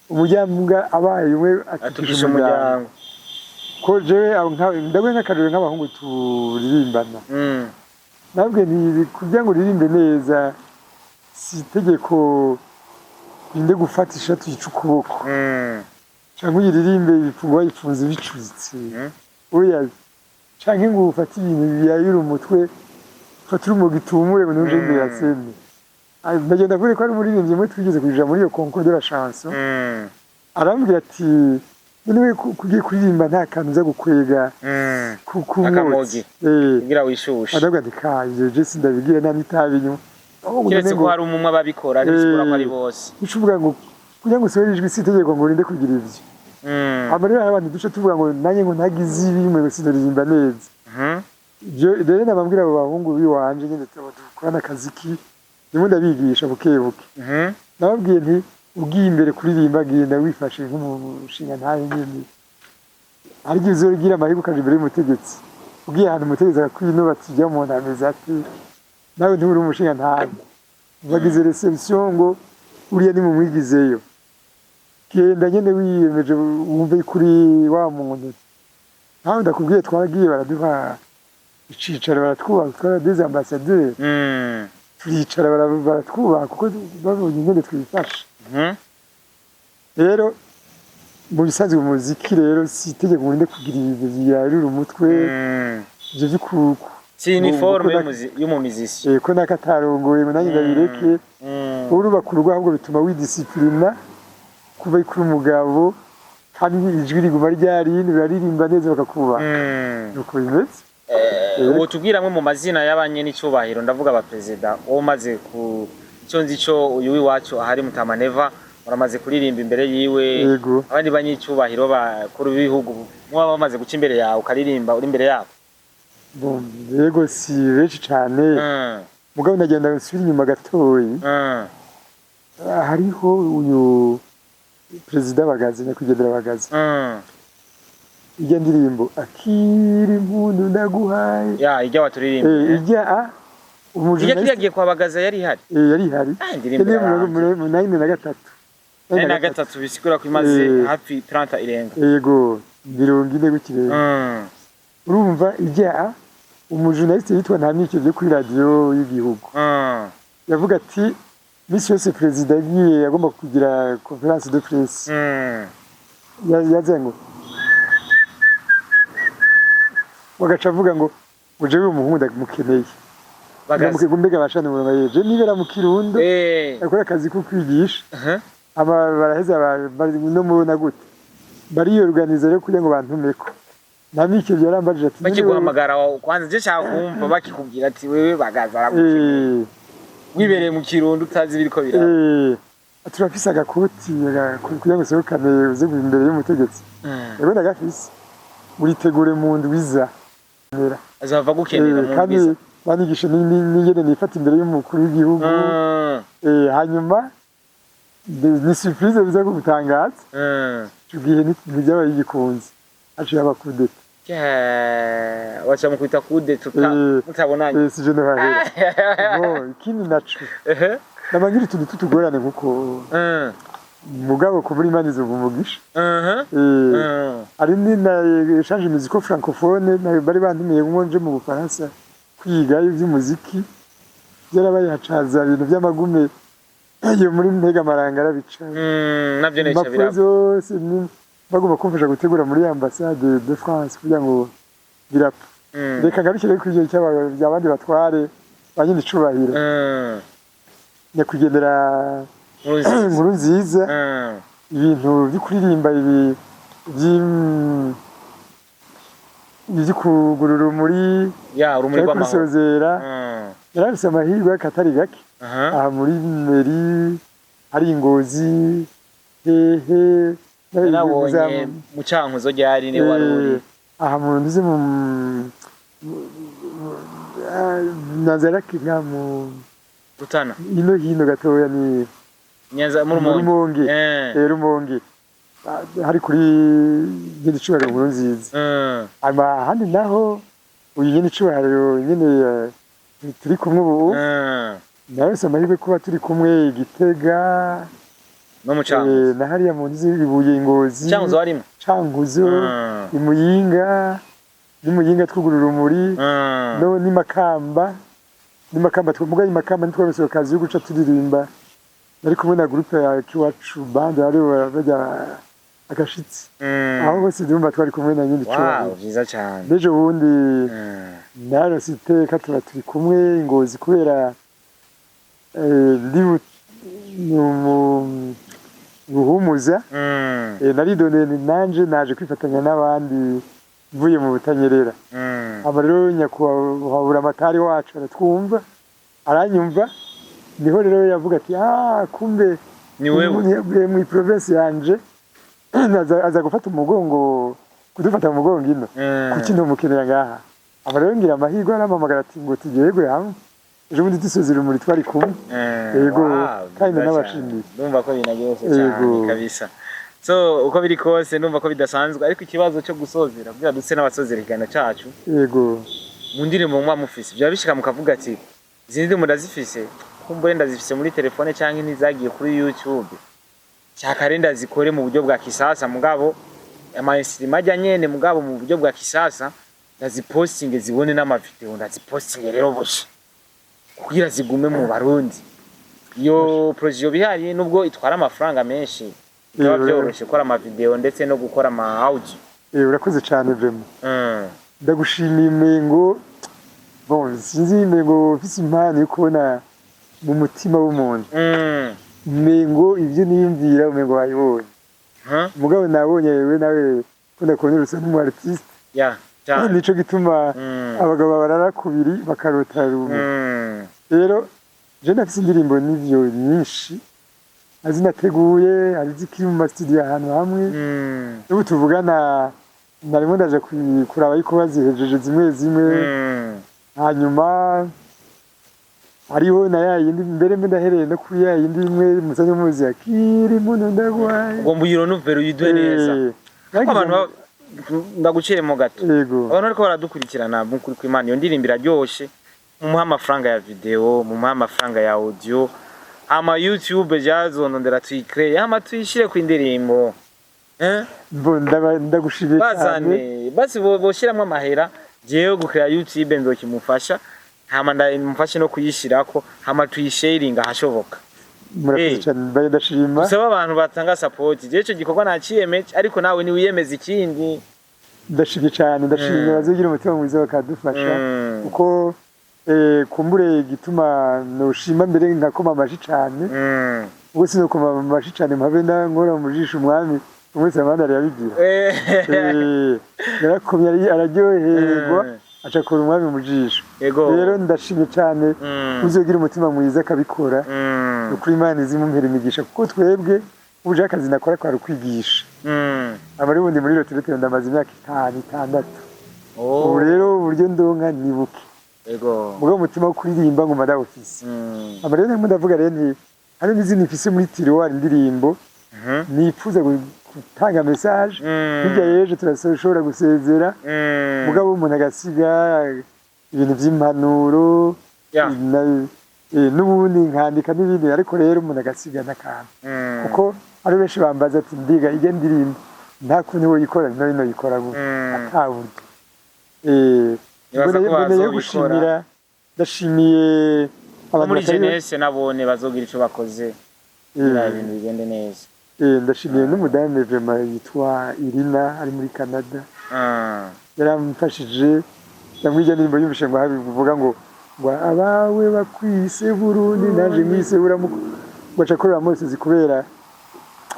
umuryango abaye we atukisha umuryango ko jewe ndabwe nk'akarere nk'abahungu turirimbana nabwe ni kugira ngo uririmbe neza si itegeko inde gufatisha tuyica ukuboko cyangwa uyiririmbe ibifungo bayifunze bicuzitse oya canke ngo ufate ibintu biyayura umutwe fatira umuga itumure ngo nuje imbere ya scène ndagenda kuri ko ari umuririmbyi mwe twigeze kuja muri iyo concours de la chanson arambwira ati niwe kugiye kuririmba nta kantu za gukwega akamogi kugira wishushe adaga ndikaje je sindabigira nta nitabi nyuma kiretse ko hari umumwe ababikora ntisikura ko ari bose ucuvuga ngo kugira ngo usubire ijwi sitegeko ngo urinde kugira ivyo amarira abantu duce tuvuga ngo nanjye ngo ntagize ibi mu sinaririmba neza ibyo rero nabambwira abo bahungu biwanje nyine dukorana akaziki nimwe ndabigisha bukebuke nababwiye nti ugiye imbere kuririmba genda wifashe nk'umushinga ntayo nyene ariko uzogira amahirwe ukaje imbere y'umutegetsi ugiye ahantu umutegetsi akakwino batijya mu ntameze ati nawe nturi umushinga ntayo bagize reception ngo uriya ni mu mwigizeyo genda nyene wiyemeje wumve kuri wa muntu nawe ndakubwiye twaragiye baraduha icicaro baratwubaha twara des ambassadeurs turicara baratwubaha kuko babonye ingene twifashe rero mu bisanzwe umuziki rero si itegeko ngende kugira ibintu biyarura umutwe ivyo vy'ukuku si uniforme y'umumizisi ko nakatarongoye ngo nanjye ndabireke urubaka urugo ahubwo bituma widisciplina kuba kuri umugabo kandi ijwi riguma ryarindi baririmba neza bakakubaha nuko bimeze ubu tubwiramwe mu mazina y'abanye n'icubahiro ndavuga aba president wo maze ku cyo nzi cyo uyu wiwacu ahari Mutamaneva uramaze kuririmba imbere yiwe yego abandi banyicubahiro bakuru b'ibihugu mwaba bamaze guca imbere yawe ukaririmba uri imbere yabo bon yego si benshi cyane mugabo nagenda nsubira inyuma gatoyi hariho uyu perezida Bagaza nyakwigendera Bagaza ijya ndirimbo akiri impundu ndaguhaye ijya waturirimba ijya umujuna yagiye kwa Bagaza yari hari yari hari mu 93 bisigura ko imaze hafi 30 irenga yego 40 gukire urumva ijya umujurnaliste yitwa Ntamike byo kuri radio y'igihugu yavuga ati misi yose perezida yagiye agomba kugira conference de presse yazengo wagaca avuga ngo ujewe umuhungu ndamukeneye Bagaza mbega bashane mu bayeje nibera mu Kirundo akora akazi ko kwigisha aba baraheza no mubona gute bari organize rero kugira ngo bantumeko Ntamike byarambaje ati bakiguhamagara kwanza je cyangwa kumva bakikubwira ati wewe Bagaza aragukeneye wibereye mu Kirundo utazi biriko biraba turafise agakoti kugira ngo sohokane uze imbere y'umutegetsi yego ndagafise uritegure mu ndwiza azava gukenera mu ndwiza banigisha n'ingene nifata imbere y'umukuru w'igihugu hanyuma ni surprise biza gutangaza tugiye n'ibyabaye igikunze aciye abakudeta wacha mukwita kudeta mutabonanye si je ndahera ikindi naco nabangira utuntu tutugorane nkuko mugabo ko muri mani zo umugisha ari ni na change musico francophone bari bantumiye nkonje mu Bufaransa kwiga iby'umuziki byarabaye hacaza ibintu by'amagume yo muri ntega marangara bica navyo necha birabo bagomba kumfasha gutegura muri ambassade de France kugira ngo birapa reka ngarukire ku gihe cy'abandi batware banyine icubahiro nyakwigendera nkuru nziza ibintu byo kuririmba ibi kugurura muri urumuri rw'amahoro yarafise amahirwe katari gake aha muri meri hari Ingozi hehe nabonye mu Cankuzo ryari ne waruri aha mu ndize mu Nazaraki mu Rutana hino gatoya ni Nyanza mu Rumonge Rumonge hari kuri nyine icubahiro nkuru nziza handi naho uyu nyine icubahiro nyine turi kumwe ubu nawe amahirwe kuba turi kumwe Igitega no mu Cankuzo na hariya mu nzi ibuye Ingozi Cankuzo warimo Cankuzo imuyinga twugurura urumuri no ni Makamba twamuga Makamba ntitwabese kazi yo guca turirimba nari kumwe na groupe ya Kiwacu band ari bajya agashitsi aho bose ndumva twari kumwe na nyine wow byiza cyane dejo bundi narosite katura turi kumwe Ingozi kubera guhumuza naridone nanje naje kwifatanya n'abandi mvuye mu butanyerera aba rero nyakuhabura amatari wacu aratwumva aranyumva niho rero yavuga ati kumbe ni wewe mu province yanje aza gufata umugongo kudufata mu mugongo ino kuki ntumukenera ngaha aba rero ngira amahirwe aramamagara ati ngo tugehegwe hamwe ejo bundi dusozera umuri twari kumwe yego kandi n'abashimiye ndumva ko binagiyose cyane kabisa so uko biri kose ndumva ko bidasanzwe ariko ikibazo cyo gusozera kugira dutse n'abasozera igana cyacu yego mu ndirimbo mwa mufise bya bishika mukavuga ati izindi murazifise kumbure ndazifise muri telefone cyangwa ntizagiye kuri YouTube cyakarenda zikore mu buryo bwa kisasa mugabo amainstrima ajya nyene mugabo mu buryo bwa kisasa ndazipostinge zibone n'amavideo ndazipostinge rero bose kugira zigume mu Barundi yo projet bihari nubwo itwara amafaranga menshi biba byoroshe gukora amavideo ndetse no gukora ama audio urakoze cyane vraiment ndagushimiye mengo bon sinzi mengo mfise impano yo kubona mu mutima w'umuntu mengo ibyo niyumvira umengo wayibonye mugabo nabonye wewe nawe kunda kubona usa n'umu artiste nico gituma abagabo barara kubiri bakarota rumwe rero je ndafise indirimbo n'ivyo nyinshi azinateguye hari zikiri mu studio ahantu hamwe ubu tuvugana narimo ndaje kuraba yuko bazihejeje zimwe zimwe hanyuma hariho na yindi mbere ndahereye no kuri yindi imwe musanze muzi akiri muno ndagwaye ngo mbuyiro novero yidwe neza abantu ndaguciye mu gato abantu ariko baradukurikirana mukuri kw'Imana iyo ndirimbo iraryoshe mumuha amafaranga ya video mumuha amafaranga ya audio ama YouTube jazondondera tuyicree ama tuyishire ku indirimbo ndagushimiye cyane basi boshiramwe amahera jewe gukira YouTube nzokimufasha hama ndamufashe no kuyishirako hama tuyisharinga hashoboka murakoze cyane ndashima usaba abantu batanga support je ico gikorwa naciyemeje ariko nawe ni wiyemeza ikindi ndashimye cyane ndashimye bazogira umutima mwiza bakadufasha uko kumbure gituma noshima mbere nkakoma amaji cyane ubwo sinokoma amaji cyane mpabenda nkora mu jisho umwami umwese abandi arabigira yarakomye araryoherwa acakora umwami mu jisho rero ndashimye cyane uzogira umutima mwiza akabikora ukuri Imana izimumpera imigisha kuko twebwe uje akazi nakora kwa rukwigisha abari bundi muri rotirete ndamaze imyaka 5-6 ubu rero uburyo ndonka nibuke mugo umutima wo kuririmba ngo mada office amarene ndimo ndavuga rero hari n'izindi mfise muri tiroir indirimbo nipfuza gutanga message bijya yeje turashobora gusezera mugabo umuntu agasiga ibintu by'impanuro n'ubundi nkandika n'ibindi ariko rero umuntu agasiga n'akantu kuko ari benshi bambaza ati ndiga ige ndirimbo nta kuntu wo yikora no yikora gute akaburyo mboneye gushimira ndashimiye muri jeunesse nabone bazogira ico bakoze ibintu bigende neza ndashimiye n'umudamu vraiment yitwa Irina ari muri Canada yaramfashije yamwije n'imbo y'umushinga habi kuvuga ngo abawe bakwise Burundi naje mwise buramuko bacakorera mose zikubera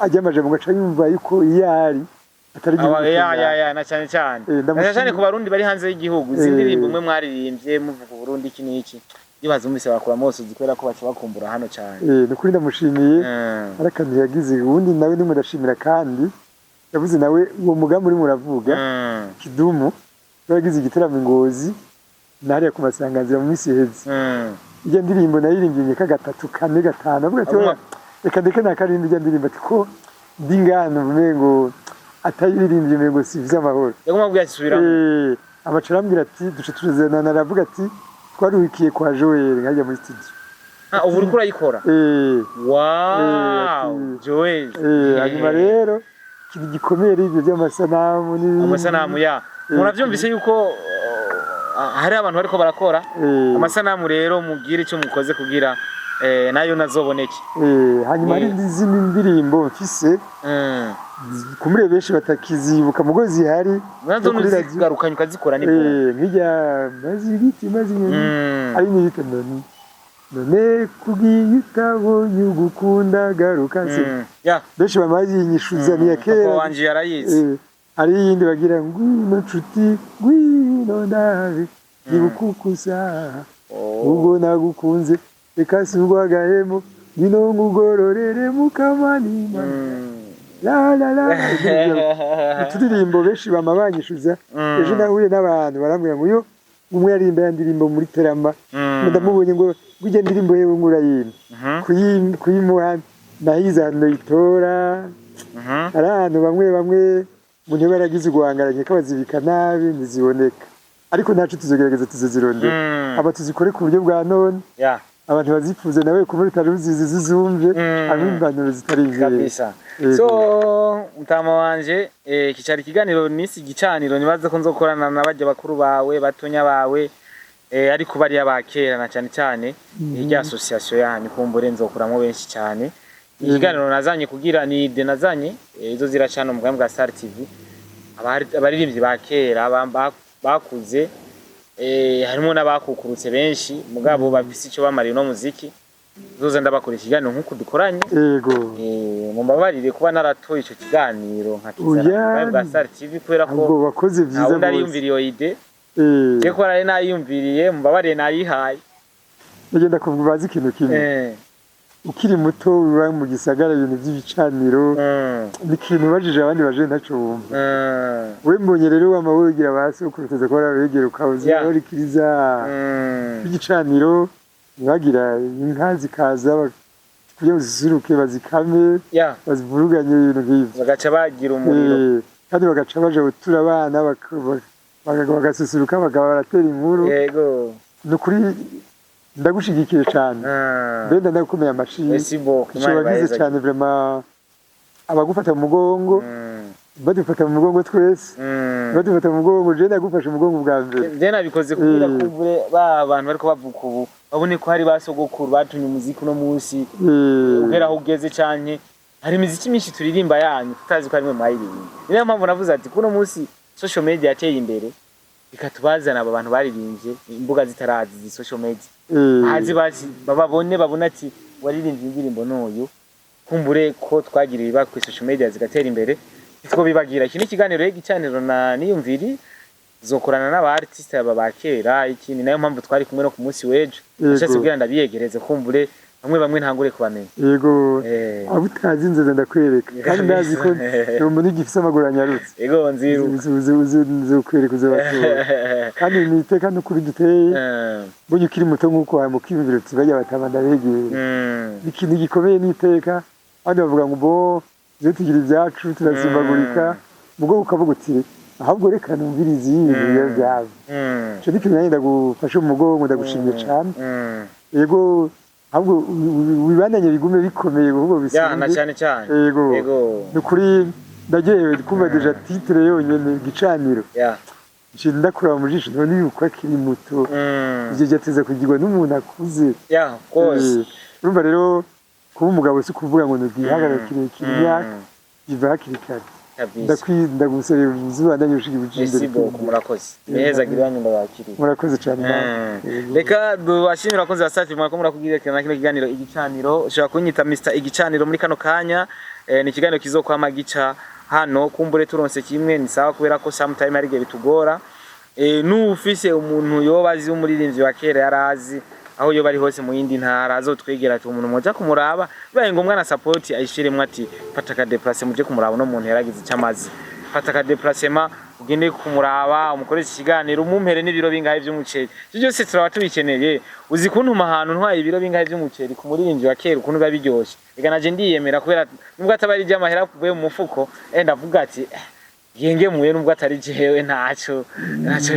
ajyamaje mu gaca yumva yuko iyari atari ya na cyane cyane ku barundi bari hanze y'igihugu izindirimbo umwe mwaririmbye muvuga Burundi iki niki ibaza umise bakora mose zikwera ko baca bakumbura hano cyane nukuri ndamushimiye arakantu yagize ubundi nawe nimwe ndashimira kandi yavuze nawe uwo mugambi uri muravuga Kidumu yagize igitaramo Ngozi nari ku masanganzira mu misi heze ijya ndirimbo nayirimbye ka 3 4 5 avuga ati reka ndeke nakarimba ijya ndirimbo ati ko ndingano mengo atayirimbye mengo siviza amahoro yagomba yasubira amacarambira ati duce tuzana naravuga ati twaruhikiye kwa Joel nkajya muri studio ubu uri kurayikora wow Joel hanyuma rero kiri gikomeye ibyo by'amasanamu amasanamu ya muravyumvise yuko hari abantu bariko barakora amasanamu rero mugire icyo mukoze kugira nayo nazoboneke hanyuma hari izindi ndirimbo mfise kumure benshi batakizibuka mugozi hari nazo nuzigarukanye ukazikora ni nkijya mazigiti mazinyoni ari nibite none kugiyitabo yugukunda garuka se benshi bamazi inyishuza ni yakera wanje yarayize hari yindi bagira ngwino nshuti ngwino ndaje nibukukusa ubwo nagukunze reka singwagahemo ngwino ngugororere mukamanima la uturirimbo benshi bamabanyishuza ejo nahuye n'abantu barambwira ngo yo umwe yarimba yandirimbo muri terama ndamubonye ngo gujya ndirimbo yewe ngurayimba kuyimuha nahiza no itora abantu bamwe umuntu baragize guhangaranye kabazibika nabi ntiziboneka ariko ntacu tuzogerageza tuzozirondera aba tuzikore ku buryo bwa none abantu bazifuze nawe kumuri taruzizi zizumve amimbanuro zitari kabisa so mutama wanje kicari kiganiro nisi gicaniro nibaza ko nzokorana nabajya bakuru bawe batonya bawe ariko bari abakera na cyane cyane irya association yanyu kumbure nzokuramo benshi cyane ikiganiro nazanye kugira ni ide nazanye izo ziracana mu bwa Star TV abaririmbyi bakera bakuze harimo n'abakukurutse benshi mugabo bafise icyo bamariye no muziki zoza ndabakora ikiganiro nkuko dukoranye yego mumbabarire kuba naratoye ico kiganiro nkakizana bwa Star TV kubera ko wakoze vyiza gose ndari iyo ide cyo ko nari nayumviriye mumbabarire nayihaye ngenda kuvuga ikintu kimwe ukiri muto uba mu gisagara ibintu by'ibicaniro ni ikintu ubajije abandi baje ntaco bumva we mbonye rero wamawigira basokuru tuze ko barabegera ukabuze aho rikiriza igicaniro bagira inka zikaza kugira zisuruke bazikame bazivuruganye ibintu nk'ivyo bagaca bagira umuriro kandi bagaca baje gutura abana bagasusuruka bakaba baratera inkuru yego nukuri ndagushigikiye cyane benda ndakomeye amashyi bagize cyane vraiment abagufata mu mugongo badufata mu mugongo twese badufata mu mugongo je ndagufasha mu mugongo bwa mbere je nabikoze kugira kuvure ba bantu bariko bavuka ubu babone ko hari basogokuru batunye umuziki no munsi ugera aho ugeze cyane hari imiziki myinshi turirimba yanyu tutazi ko ari mwe mayirimba niyo mpamvu navuze ati kuno munsi social media yateye imbere ikatubazana aba bantu baririmbye imbuga zitarazi zi social media hazi babona ati waririmbye indirimbo n'uyu kumbure ko twagiriye ba ku social media zigatera imbere itwo bibagira iki n'ikiganiro y'igicaniro na niyumviri zokorana n'aba artiste aba bakera ikindi nayo mpamvu twari kumwe no ku munsi weje cyase kugira ndabiyegereze kumbure bamwe ntangure kubamenya yego abutazi nzeze ndakwereka kandi ndazi ko umuntu gifise amaguru anyarutse yego nziru uzokwereka uzobatora kandi niteka no kuri duteye bunye ukiri muto nkuko wamukimvira uti bajya batabanda begera ikintu gikomeye niteka kandi bavuga ngo bo je tugira ibyacu turasimbagurika mugo ukavuga uti ahubwo reka numvirize ibintu byawe cyo dikintu nanye ndagufasha mu mugongo ndagushimye cyane yego ahubwo wibandanye bigume bikomeye ahubwo bisinde na cyane yego nukuri ndagewe kumva deja titre yonyene gicaniro nshinde ndakura mu jisho none yuko akiri muto ije jateze kugirwa n'umuntu akuze of course urumva rero kuba umugabo si kuvuga ngo nubwihagarara kirekire imyaka biva hakiri kare ndagusabye uzubandanye ushika ibijindere murakoze neza giranyu ndabakiriye murakoze cyane reka dubashimira abakunzi ba Star TV mwako murakubwira kino kiganiro igicaniro ushaka kunyita Mr Igicaniro muri kano kanya ni ikiganiro kizokwama gica hano kumbure turonse kimwe ni sawa kubera ko sometime ari bitugora n'ufise umuntu yobazi umuririmbyi wa kera yarazi aho yo bari hose mu yindi ntara azotwegera ati umuntu moja kumuraba baye ngombwa na support ayishiremwe ati fata ka déplacer muje kumuraba no muntu yaragize cyamazi fata ka déplacement ugende kumuraba umukoresha ikiganiro umumpere n'ibiro bingahe by'umuceri byose turaba tubikeneye uzi kuntuma ahantu ntwaye ibiro bingahe by'umuceri ku muririmbyi wa kera ukuntu babiryoshe ega naje ndiyemera kubera nubwo atabari ry'amahera kuvuye mu mufuko ndavuga ati yenge muye nubwo atari jewe ntacyo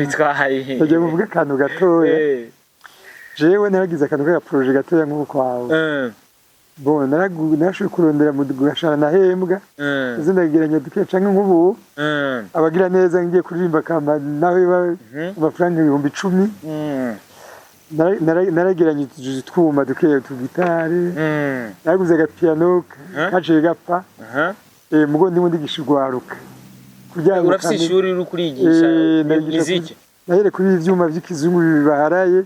bitwaye bagiye kuvuga akantu gatoya jewe naragize akantu ka projet gatoya nk'uko wawe bon narashoboye kurondera mu gashara nahembwa zindageranya dukeca nk'ubu abagira neza ngiye kuririmba kamba nawe amafaranga 10,000 narageranya twuma dukeya tugitare naraguze agapiano kaje gapfa mugo ndimo ndigishigwaruka kugira ngo urafise ishuri uri kurigisha muziki nahere kuri ivyuma by'ikizungu bibaharaye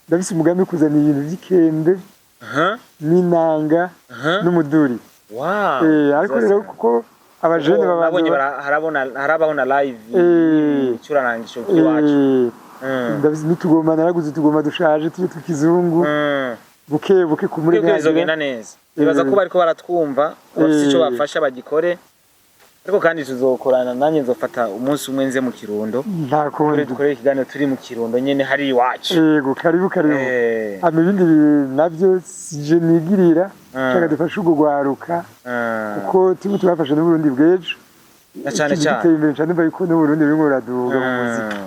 ndabise umugambi kuzana ibintu by'ikembe n'inanga n'umuduri ariko rero kuko abajene babonye harabona live cyurarangisho kiwacu ndabise nitugoma naraguze tugoma dushaje tuje tukizungu buke ku muri gaje bizogenda neza bibaza ko bariko baratwumva bafite ico bafasha bagikore ariko kandi tuzokorana nanye nzofata umunsi umwe nze mu Kirundo nta kundi dukore ikiganiro turi mu Kirundo nyene hari iwacu yego karibu ama ibindi navyo je nigirira cyangwa dufasha ugwaruka uko timu tubafasha n'u Burundi bwejo cyane imbere cyane bayiko n'u Burundi bimwe raduga mu muziki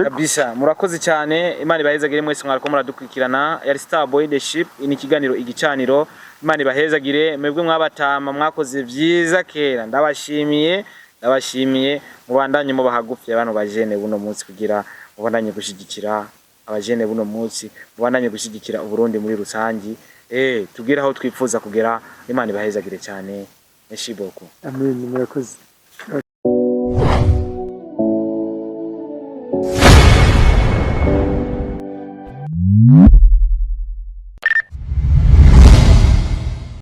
kabisa murakoze cyane Imana ibahezagire mwese mwariko muradukurikirana yari Star Boy Leadership ini kiganiro igicaniro Imana ibahezagire mwebwe mwabatama mwakoze vyiza kera ndabashimiye mubandanye mu bahagufi abantu bajene buno munsi kugira mubandanye gushigikira abajene buno munsi mubandanye gushigikira Uburundi muri rusangi tugira aho twifuza kugera Imana ibahezagire cyane merci beaucoup amen murakoze